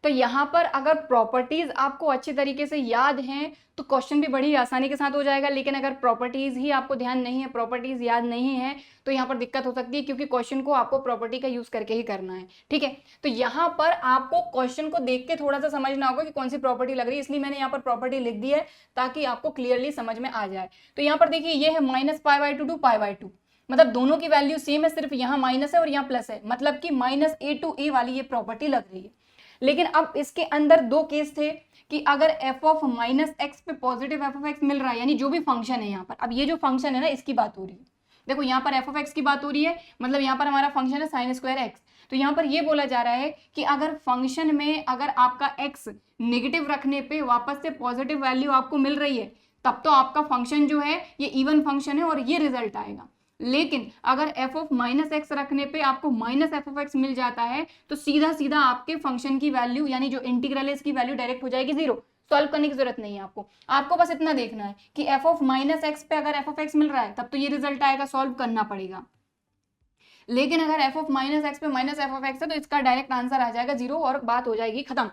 तो यहाँ पर अगर प्रॉपर्टीज आपको अच्छी तरीके से याद हैं तो क्वेश्चन भी बड़ी आसानी के साथ हो जाएगा, लेकिन अगर प्रॉपर्टीज ही आपको ध्यान नहीं है, प्रॉपर्टीज याद नहीं है, तो यहाँ पर दिक्कत हो सकती है, क्योंकि क्वेश्चन को आपको प्रॉपर्टी का यूज करके ही करना है। ठीक है, तो यहाँ पर आपको क्वेश्चन को देख के थोड़ा सा समझना होगा कि कौन सी प्रॉपर्टी लग रही है, इसलिए मैंने यहाँ पर प्रॉपर्टी लिख दी है ताकि आपको क्लियरली समझ में आ जाए। तो यहाँ पर देखिए ये है -π/2 टू π/2, मतलब दोनों की वैल्यू सेम है, सिर्फ यहाँ माइनस है और यहाँ प्लस है, मतलब कि -a to a वाली ये प्रॉपर्टी लग रही है। लेकिन अब इसके अंदर दो केस थे कि अगर f ऑफ -x पे पॉजिटिव f ऑफ x मिल रहा है, यानी जो भी फंक्शन है यहाँ पर, अब ये जो फंक्शन है ना इसकी बात हो रही है, देखो यहाँ पर f ऑफ x की बात हो रही है, मतलब यहाँ पर हमारा फंक्शन है sin²x। तो यहाँ पर ये बोला जा रहा है कि अगर फंक्शन में अगर आपका x नेगेटिव रखने पे वापस से पॉजिटिव वैल्यू आपको मिल रही है, तब तो आपका फंक्शन जो है ये इवन फंक्शन है और ये रिजल्ट आएगा। लेकिन अगर f ऑफ -x रखने पे आपको -f ऑफ x मिल जाता है, तो सीधा सीधा आपके फंक्शन की वैल्यू, यानी जो इंटीग्रल है इसकी वैल्यू डायरेक्ट हो जाएगी 0। सॉल्व करने की जरूरत नहीं है आपको बस इतना देखना है कि f ऑफ -x पे अगर f ऑफ x मिल रहा है तब तो ये रिजल्ट आएगा, सॉल्व करना पड़ेगा। लेकिन अगर f ऑफ -x पे -f ऑफ x है तो इसका डायरेक्ट आंसर आ जाएगा 0 और बात हो जाएगी खत्म।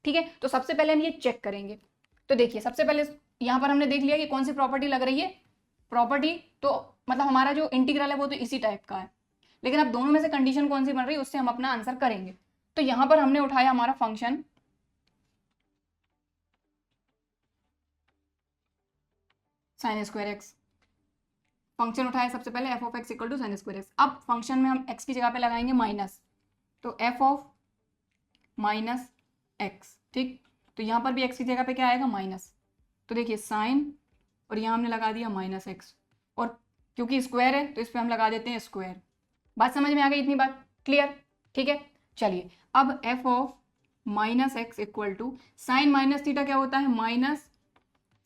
ठीक है, तो सबसे पहले हम ये चेक करेंगे। तो देखिए सबसे पहले यहाँ पर हमने देख लिया कि कौन सी प्रॉपर्टी लग रही है। प्रॉपर्टी तो मतलब हमारा जो इंटीग्रल है वो तो इसी टाइप का है, लेकिन अब दोनों में से कंडीशन कौन सी बन रही है उससे हम अपना आंसर करेंगे। तो यहां पर हमने उठाया हमारा फंक्शन sin²x, फंक्शन उठाया सबसे पहले f of x equal to sin²x। अब फंक्शन में हम x की जगह पे लगाएंगे माइनस, तो f ऑफ -x। ठीक, तो यहां पर भी x की जगह पे क्या आएगा माइनस, तो देखिए साइन, और यहां हमने लगा दिया -x, और क्योंकि स्क्वायर है तो इस पर हम लगा देते हैं स्क्वायर। बात समझ में आ गई, इतनी बात क्लियर। ठीक है, चलिए अब f of -x equal to sine minus theta क्या होता है, माइनस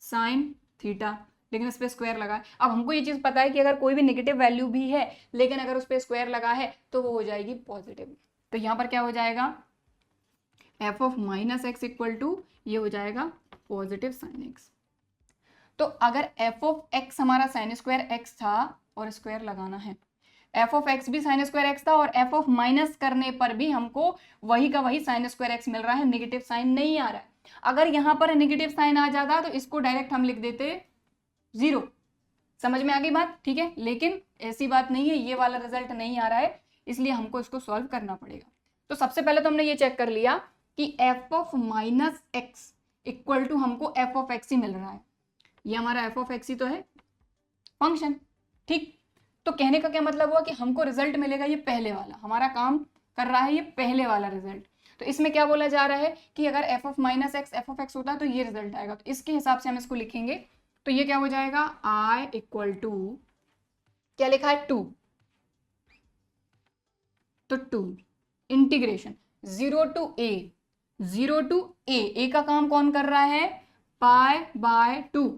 साइन थीटा, लेकिन इस पर स्क्वायर लगा है। अब हमको ये चीज पता है कि अगर कोई भी नेगेटिव वैल्यू भी है लेकिन अगर उस पर स्क्वायर लगा है तो वो हो जाएगी पॉजिटिव। तो यहाँ पर क्या हो जाएगा, f of -x equal to ये हो जाएगा पॉजिटिव साइन x। तो अगर f ऑफ x हमारा sin²x था और स्क्वायर लगाना है, f ऑफ x भी sin²x था और f ऑफ माइनस करने पर भी हमको वही का वही sin²x मिल रहा है, नेगेटिव साइन नहीं आ रहा है। अगर यहाँ पर नेगेटिव साइन आ जाता तो इसको डायरेक्ट हम लिख देते 0। समझ में आ गई बात। ठीक है, लेकिन ऐसी बात नहीं है, ये वाला रिजल्ट नहीं आ रहा है, इसलिए हमको इसको सॉल्व करना पड़ेगा। तो सबसे पहले तो हमने ये चेक कर लिया कि f of -x equal to हमको f ऑफ x ही मिल रहा है, ये हमारा f ऑफ x ही तो है फंक्शन। ठीक, तो कहने का क्या मतलब हुआ कि हमको रिजल्ट मिलेगा ये पहले वाला, हमारा काम कर रहा है ये पहले वाला रिजल्ट। तो इसमें क्या बोला जा रहा है कि अगर f of -x f of x होता है तो ये रिजल्ट आएगा, तो इसके हिसाब से हम इसको लिखेंगे। तो ये क्या हो जाएगा, i इक्वल टू क्या लिखा है 2, तो 2 इंटीग्रेशन 0 टू a का काम कौन कर रहा है, π/2,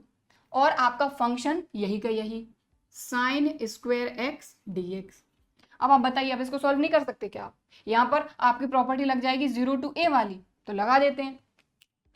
और आपका फंक्शन यही का यही sin² x dx। अब आप बताइए, अब इसको सॉल्व नहीं कर सकते क्या आप? यहाँ पर आपकी प्रॉपर्टी लग जाएगी 0 to a वाली, तो लगा देते हैं।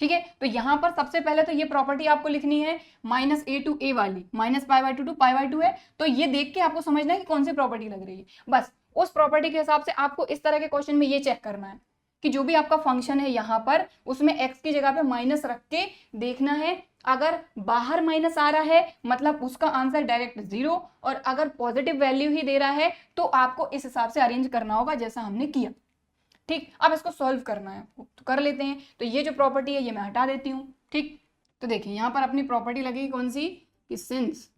ठीक है, तो यहाँ पर सबसे पहले तो ये प्रॉपर्टी आपको लिखनी है -a to a वाली, -π/2 to π/2 है, तो ये देख के आपको समझना है कि कौन सी प्रॉपर्टी लग रही है। बस उस प्रॉपर्टी के हिसाब से आपको इस तरह के क्वेश्चन में ये चेक करना है कि जो भी आपका फंक्शन है यहाँ पर, उसमें x की जगह पे माइनस रख के देखना है। अगर बाहर माइनस आ रहा है मतलब उसका आंसर डायरेक्ट 0, और अगर पॉजिटिव वैल्यू ही दे रहा है तो आपको इस हिसाब से अरेंज करना होगा जैसा हमने किया। ठीक, अब इसको सॉल्व करना है तो कर लेते हैं। तो ये जो प्रॉपर्टी है ये मैं हटा देती हूँ। ठीक, तो देखिए यहाँ पर अपनी प्रॉपर्टी लगेगी कौन सी, कि since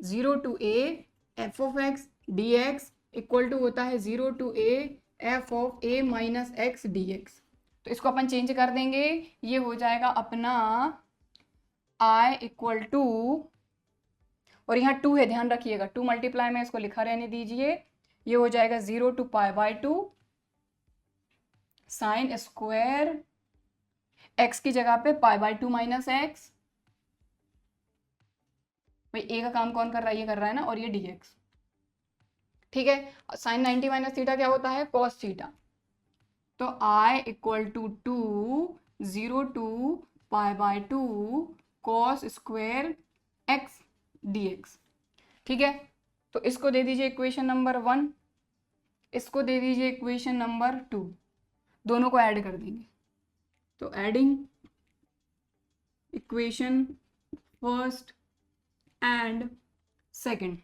0 to a f of x dx equal to होता है 0 to a f of a minus x dx। तो इसको अपन चेंज कर देंगे, ये हो जाएगा अपना i इक्वल टू, और यहाँ 2 है ध्यान रखिएगा, 2 मल्टीप्लाई में इसको लिखा रहने दीजिए, ये हो जाएगा 0 to π/2 साइन स्क्वायर x की जगह पे π/2 माइनस एक्स। भाई a का काम कौन कर रहा है, ये कर रहा है ना, और ये dx। ठीक है, साइन 90 माइनस थीटा क्या होता है, कॉस थीटा। तो i equal to 0 to π/2 cos square x dx। ठीक है, तो इसको दे दीजिए इक्वेशन नंबर 1, इसको दे दीजिए इक्वेशन नंबर 2, दोनों को ऐड कर देंगे। तो adding equation first and second.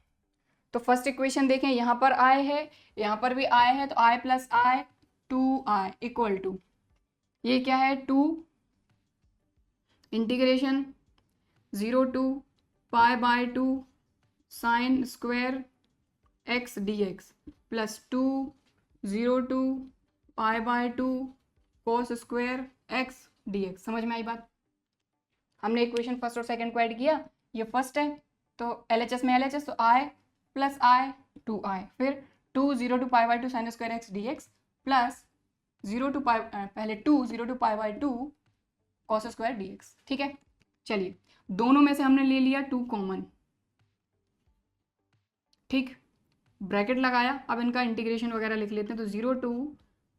तो फर्स्ट इक्वेशन देखें, यहाँ पर i है, यहाँ पर भी i है, तो i plus i 2i equal to, ये क्या है 2 integration 0 to π/2 sine square x dx plus 2 0 to π/2 cos square x dx। समझ में आई बात? हमने इक्वेशन फर्स्ट और सेकंड को ऐड किया, ये फर्स्ट है तो LHS में LHS, तो i प्लस i 2i, फिर 2 0 to π/2 sine square x dx plus 0 to पहले 2 0 to π/2 cos स्क्वायर dx। ठीक है, चलिए दोनों में से हमने ले लिया 2 कॉमन। ठीक, ब्रैकेट लगाया, अब इनका इंटीग्रेशन वगैरह लिख लेते हैं। तो 0 to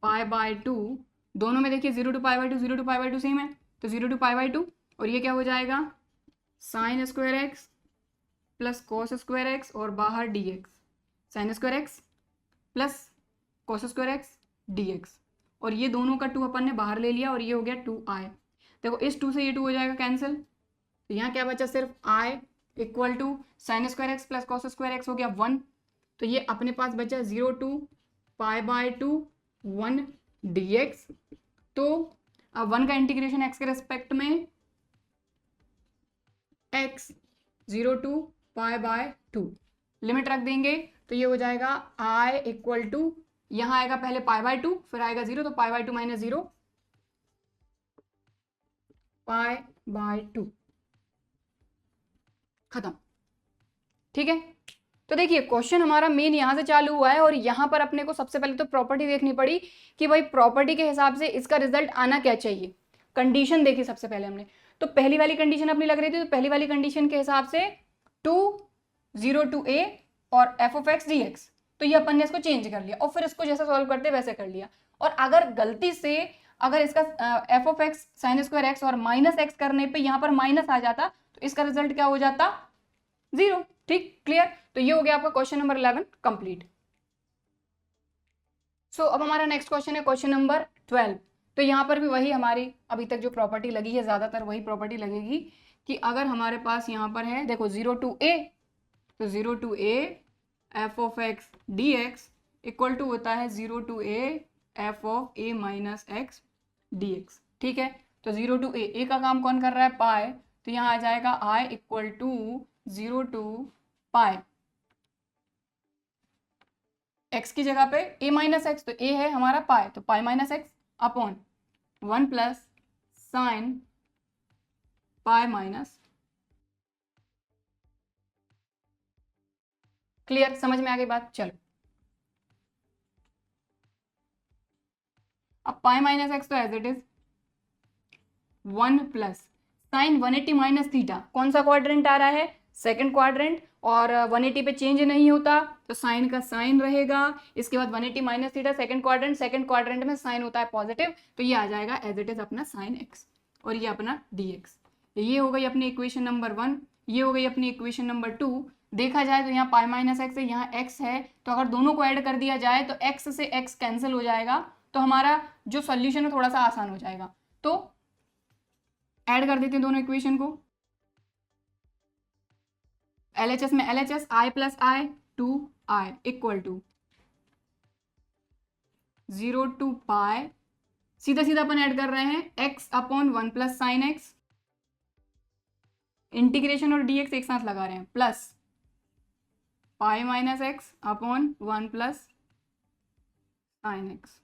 π/2, दोनों में देखिए 0 to π/2 0 to π/2 सेम है, तो 0 to π/2, और ये क्या हो जाएगा sign square x plus cos square x, और बाहर dx, sign square x plus cos square x dx, और ये दोनों का 2 अपन ने बाहर ले लिया, और ये हो गया 2i। देखो इस 2 से ये 2 हो जाएगा कैंसिल, तो यहाँ क्या बचा, सिर्फ i equal to sine square x plus cos square x हो गया 1, तो ये अपने पास बचा 0 to π/2 1 dx। तो अब 1 का इंटीग्रेशन x के रेस्पेक्ट में x 0 to π/2 लिमिट रख देंगे, तो ये हो जाएगा i इक्वल टू, यहाँ आएगा पहले π/2 फिर आएगा 0, तो π/2 माइनस 0 π/2 खत्म। ठीक है, तो देखिए क्वेश्चन हमारा मेन यहाँ से चालू हुआ है, और यहाँ पर अपने को सबसे पहले तो प्रॉपर्टी देखनी पड़ी कि भाई प्रॉपर्टी के हिसाब से इसका रिजल्ट आना क्या चाहिए। कंडीशन देखी सबसे पहले हमने, तो पहली वाली कंडीशन अपनी लग रही थी, तो पहली वाली कंडीशन के हिसाब से 2 0 to a और f of x dx, तो ये अपन ने इसको चेंज कर लिया, और फिर इसको जैसा सॉल्व करते वैसे कर लिया। और अगर गलती से अगर इसका f of x sign square x और माइनस x करने पे यहाँ पर माइनस आ जाता, तो इसका रिजल्ट क्या हो जाता, 0। ठीक, क्लियर। तो ये हो गया आपका क्वेश्चन नंबर 11 कंप्लीट। सो अब हमारा नेक्स्ट क्वेश्चन है क्वेश्चन नंबर 12। तो यहाँ पर भी वही हमारी अभी तक जो प्रॉपर्टी लगी है, ज्यादातर वही प्रॉपर्टी लगेगी कि अगर हमारे पास यहाँ पर है, देखो 0 to a, तो 0 to a f of x dx equal to होता है 0 to a f of a minus x dx। ठीक है, तो 0 to a का काम कौन कर रहा है, पाई, तो यहाँ आ जाएगा i equal to 0 to pi, x की जगह पे a माइनस एक्स, तो a है हमारा पाई, तो pi minus x upon 1 plus sine pi minus. Clear, समझ में आ गई बात? चलो अब पाई माइनस एक्स तो as it is 1 plus sine 180 minus theta, कौन सा क्वाड्रेंट आ रहा है, सेकंड क्वाड्रेंट, और 180 पे चेंज नहीं होता तो साइन का साइन रहेगा। इसके बाद 180 माइनस थीटा सेकंड क्वाड्रेंट में साइन होता है पॉजिटिव, तो ये आ जाएगा एज इट इज अपना साइन एक्स और ये अपना डी एक्स। ये हो गई अपनी इक्वेशन नंबर 1, ये हो गई अपनी इक्वेशन नंबर 2। देखा जाए तो यहाँ पाई माइनस एक्स है, यहाँ एक्स है, तो अगर दोनों को ऐड कर दिया जाए तो एक्स से एक्स कैंसिल हो जाएगा, तो हमारा जो सॉल्यूशन है थोड़ा सा आसान हो जाएगा। तो ऐड कर देते हैं दोनों इक्वेशन को। LHS में LHS i plus I 2i equal to 0 to pi, सीधा सीधा अपन ऐड कर रहे हैं x upon 1 plus sine x, integration और dx एक साथ लगा रहे हैं, plus pi minus x upon 1 plus sine x.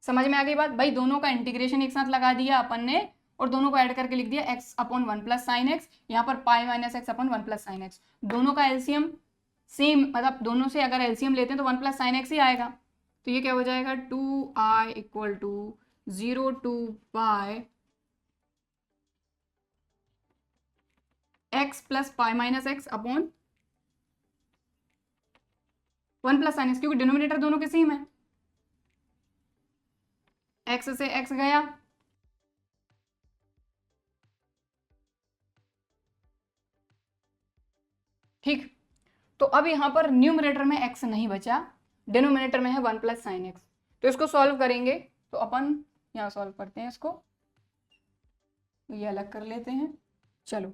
समझ में आ गई बात भाई? दोनों का इंटीग्रेशन एक साथ लगा दिया अपन ने और दोनों को ऐड करके लिख दिया x upon 1 plus sine x, यहाँ पर पाई minus x upon 1 plus sine x. दोनों का एलसीएम सेम, मतलब दोनों से अगर एलसीएम लेते हैं तो 1 प्लस साइन एक्स ही आएगा। तो ये क्या हो जाएगा 2i equal to 0 to pi x plus pi minus x upon 1 plus sine x, क्योंकि डिनोमिनेटर दोनों के सेम है। x से x गया, ठीक। तो अब यहां पर न्यूमरेटर में x नहीं बचा, डिनोमिनेटर में है 1 प्लस साइन एक्स। तो इसको सॉल्व करेंगे, तो अपन यहां सॉल्व करते हैं इसको, ये अलग कर लेते हैं। चलो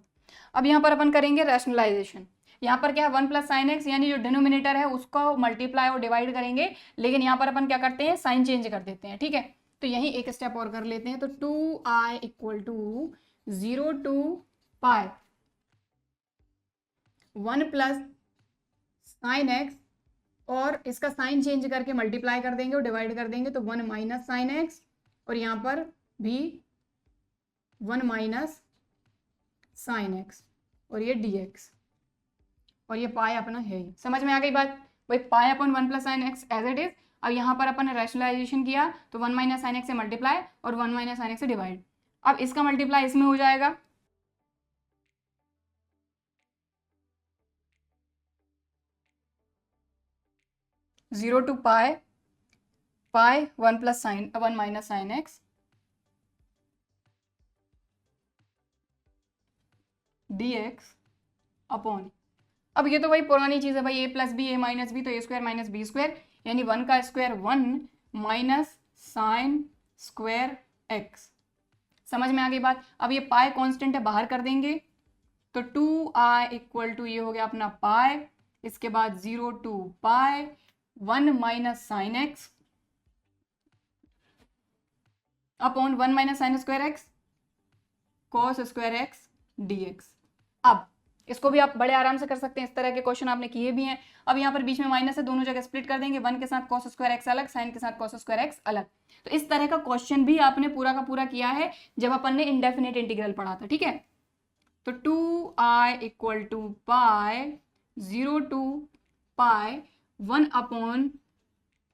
अब यहां पर अपन करेंगे रैशनलाइजेशन। यहाँ पर क्या है 1 प्लस साइन एक्स, यानी जो डिनोमिनेटर है उसको मल्टीप्लाई और डिवाइड करेंगे, लेकिन यहाँ पर अपन क्या करते हैं साइन चेंज कर देते हैं, ठीक है। तो यही एक स्टेप और कर लेते हैं। तो 2i equal to 0 to pi 1 plus sine x, और इसका साइन चेंज करके मल्टीप्लाई कर देंगे और डिवाइड कर देंगे, तो 1 माइनस साइन एक्स, और यहाँ पर भी 1 माइनस साइन एक्स, और ये dx, और ये पाई अपना है ही। समझ में आ गई बात भाई? Pi upon 1 plus sine x as it is. अब यहाँ पर अपन ने रैशनलाइजेशन किया तो 1 माइनस साइन एक्स से मल्टीप्लाई और 1 माइनस साइन एक्स से डिवाइड। अब इसका मल्टीप्लाई इसमें हो जाएगा, zero to pi 1 plus sine 1 minus sine x dx upon, अब ये तो भाई पुरानी चीज है भाई, a प्लस बी ए माइनस बी, तो A square minus B square, यानी 1 का square 1 minus sine square x. समझ में आ गई बात? अब ये पाई कांस्टेंट है, बाहर कर देंगे, तो 2i इक्वल टू ये हो गया अपना पाई, इसके बाद 0 to pi 1 minus sine x upon 1 minus sine square x cos square x dx। अब इसको भी आप बड़े आराम से कर सकते हैं, इस तरह के क्वेश्चन आपने किए भी हैं। अब यहाँ पर बीच में माइनस है, दोनों जगह स्प्लिट कर देंगे, 1 के साथ cos स्क्वायर एक्स अलग, साइन के साथ cos स्क्वायर एक्स अलग। तो इस तरह का क्वेश्चन भी आपने पूरा का पूरा किया है जब अपन ने इंडेफिनेट इंटीग्रल पढ़ा था, ठीक है। तो 2i equal to pi 0 to pi 1 upon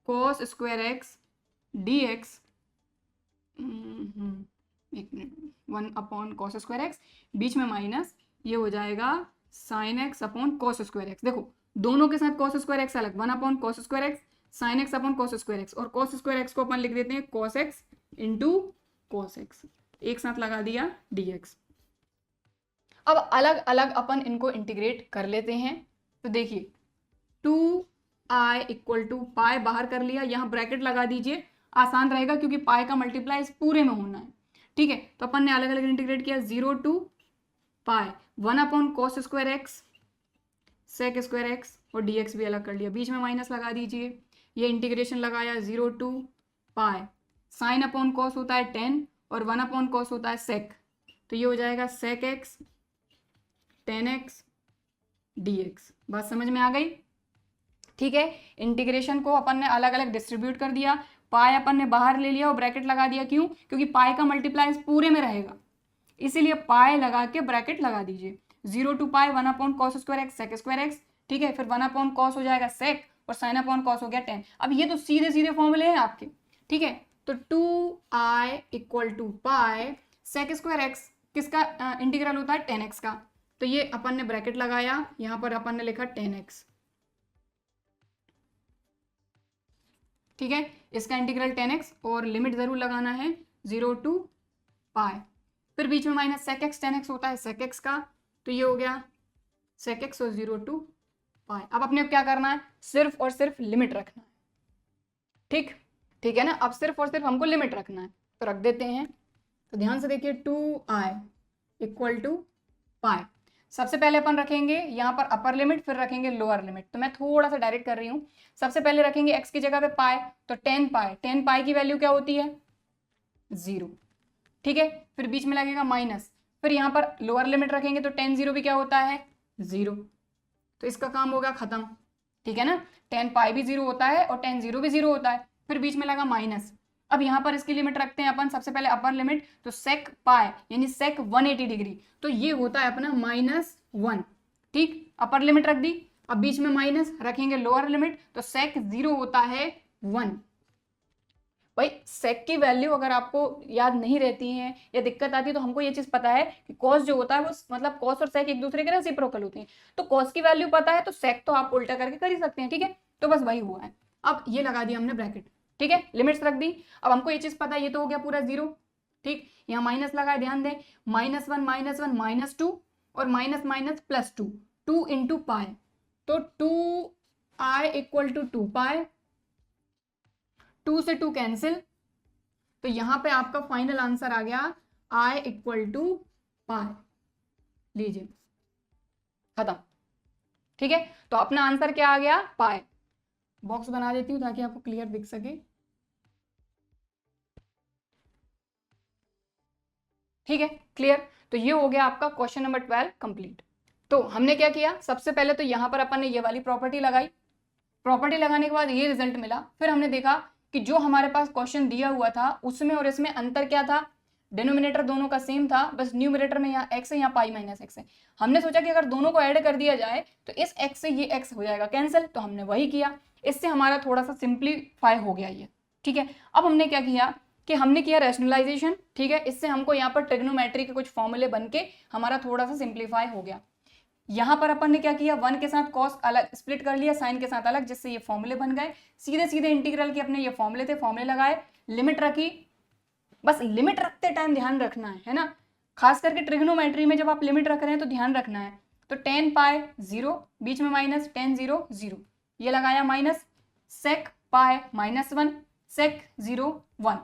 cos square x dx, एक minute, 1 upon cos square x, बीच में माइनस, ये हो जाएगा sine x upon cos square x. देखो दोनों के साथ cos स्क्वायर एक्स अलग, 1 upon cos square x, sine x upon cos square x, और cos स्क्वायर एक्स को अपन लिख देते हैं cos x into cos x, एक साथ लगा दिया dx। अब अलग अलग अपन इनको इंटीग्रेट कर लेते हैं। तो देखिए 2i इक्वल टू पाई बाहर कर लिया, यहाँ ब्रैकेट लगा दीजिए, आसान रहेगा क्योंकि पाई का मल्टीप्लाई इस पूरे में होना है, ठीक है। तो अपन ने अलग अलग इंटीग्रेट किया, 0 to pi 1 upon cos square x sec square x, और dx भी अलग कर लिया, बीच में माइनस लगा दीजिए, ये इंटीग्रेशन लगाया 0 to pi sine upon cos होता है 10 और 1 अपॉन कॉस होता है सेक, तो ये हो जाएगा सेक एक्स 10x dx। बात समझ में आ गई? ठीक है, इंटीग्रेशन को अपन ने अलग अलग डिस्ट्रीब्यूट कर दिया, पाई अपन ने बाहर ले लिया और ब्रैकेट लगा दिया, क्यों? क्योंकि पाई का मल्टीप्लाई इस पूरे में रहेगा, इसीलिए पाई लगा के ब्रैकेट लगा दीजिए। 0 to pi 1 upon cos square x sec square x, ठीक है, फिर 1 अपॉन कॉस हो जाएगा सेक और साइन अपॉन कॉस हो गया 10। अब ये तो सीधे सीधे फॉर्मूले हैं आपके, ठीक है। तो 2i equal to pi sec square x किसका इंटीग्रल होता है 10x का। तो ये अपन ने ब्रैकेट लगाया, यहाँ पर अपन ने लिखा 10x, ठीक है, इसका इंटीग्रल 10x और लिमिट जरूर लगाना है 0 to पाई। फिर बीच में माइनस sec x, 10x होता है sec x का, तो ये हो गया sec x और 0 to पाई। अब अपने को क्या करना है, सिर्फ और सिर्फ लिमिट रखना है, ठीक है ना। अब सिर्फ और सिर्फ हमको लिमिट रखना है, तो रख देते हैं। तो ध्यान से देखिए 2i इक्वल टू पाई। सबसे पहले अपन रखेंगे यहाँ पर अपर लिमिट, फिर रखेंगे लोअर लिमिट। तो मैं थोड़ा सा डायरेक्ट कर रही हूँ। सबसे पहले रखेंगे x की जगह पे पाई, तो 10 पाई की वैल्यू क्या होती है 0, ठीक है। फिर बीच में लगेगा माइनस, फिर यहाँ पर लोअर लिमिट रखेंगे तो 10 0 भी क्या होता है 0, तो इसका काम हो गया खत्म, ठीक है ना। 10 पाई भी 0 होता है और 10 0 भी 0 होता है। फिर बीच में लगा माइनस। अब यहाँ पर इसकी लिमिट रखते हैं अपन, सबसे पहले अपर लिमिट, तो सेक पाई यानी सेक 180 डिग्री, तो ये होता है अपना -1, ठीक। अपर लिमिट रख दी, अब बीच में माइनस रखेंगे लोअर लिमिट, तो सेक 0 होता है 1। भाई सेक की वैल्यू अगर आपको याद नहीं रहती है या दिक्कत आती है, तो हमको ये चीज पता है कि कॉस जो होता है वो मतलब कॉस और सेक एक दूसरे के रेसिप्रोकल होते हैं। तो कॉस की वैल्यू पता है तो सेक तो आप उल्टा करके कर ही सकते हैं, ठीक है। तो बस वही हुआ है। अब ये लगा दिया हमने ब्रैकेट, ठीक है, लिमिट्स रख दी। अब हमको ये चीज पता है, ये तो हो गया पूरा 0, ठीक। यहाँ माइनस लगाए, ध्यान दें, -1 -2 और माइनस माइनस +2, 2 इंटू पाई, तो 2i इक्वल टू 2 पाई, 2 से 2 कैंसिल, तो यहां पे आपका फाइनल आंसर आ गया i इक्वल टू पाई। लीजिए खत्म, ठीक है। तो अपना आंसर क्या आ गया पाई। बॉक्स बना देती हूँ ताकि आपको क्लियर दिख सके, ठीक है, क्लियर। तो ये हो गया आपका क्वेश्चन नंबर 12 कंप्लीट। तो हमने क्या किया, सबसे पहले तो यहां पर अपन ने ये वाली प्रॉपर्टी लगाई, प्रॉपर्टी लगाने के बाद ये रिजल्ट मिला। फिर हमने देखा कि जो हमारे पास क्वेश्चन दिया हुआ था उसमें और इसमें अंतर क्या था, डिनोमिनेटर दोनों का सेम था, बस न्यूमरेटर में यहाँ x है, यहाँ पाई माइनस x है। हमने सोचा कि अगर दोनों को ऐड कर दिया जाए तो इस x से ये x हो जाएगा कैंसिल, तो हमने वही किया। इससे हमारा थोड़ा सा सिंप्लीफाई हो गया ये, ठीक है। अब हमने क्या किया कि हमने किया रैशनलाइजेशन, ठीक है। इससे हमको यहाँ पर ट्रिग्नोमेट्री के कुछ फॉर्मूले बन के हमारा थोड़ा सा सिंप्लीफाई हो गया। यहाँ पर अपन ने क्या किया, 1 के साथ कॉस अलग स्प्लिट कर लिया, साइन के साथ अलग, जिससे ये फॉर्मूले बन गए। सीधे सीधे इंटीग्रल के अपने ये फॉर्मूले थे, फॉर्मूले लगाए, लिमिट रखी। बस लिमिट रखते टाइम ध्यान रखना है ना, खास करके ट्रिग्नोमेट्री में जब आप लिमिट रख रहे हैं तो ध्यान रखना है। तो 10 पाई 0, बीच में माइनस, 10 0 0, ये लगाया माइनस, सेक पाई -1, सेक 0 1,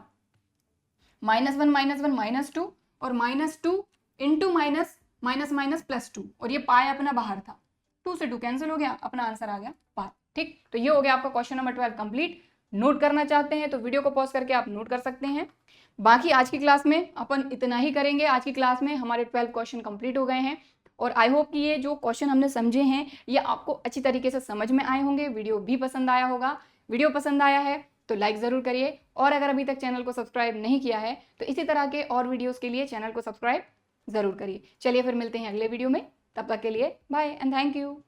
-1 -2 और -2 इंटू माइनस माइनस +2, और ये पाई अपना बाहर था, 2 से 2 कैंसिल हो गया, अपना आंसर आ गया पाई, ठीक। तो ये हो गया आपका क्वेश्चन नंबर 12 कंप्लीट। नोट करना चाहते हैं तो वीडियो को पॉज करके आप नोट कर सकते हैं। बाकी आज की क्लास में अपन इतना ही करेंगे। आज की क्लास में हमारे 12 क्वेश्चन कंप्लीट हो गए हैं और आई होप कि ये जो क्वेश्चन हमने समझे हैं ये आपको अच्छी तरीके से समझ में आए होंगे, वीडियो भी पसंद आया होगा। वीडियो पसंद आया है तो लाइक ज़रूर करिए, और अगर अभी तक चैनल को सब्सक्राइब नहीं किया है तो इसी तरह के और वीडियोज़ के लिए चैनल को सब्सक्राइब ज़रूर करिए। चलिए फिर मिलते हैं अगले वीडियो में, तब तक के लिए बाय एंड थैंक यू।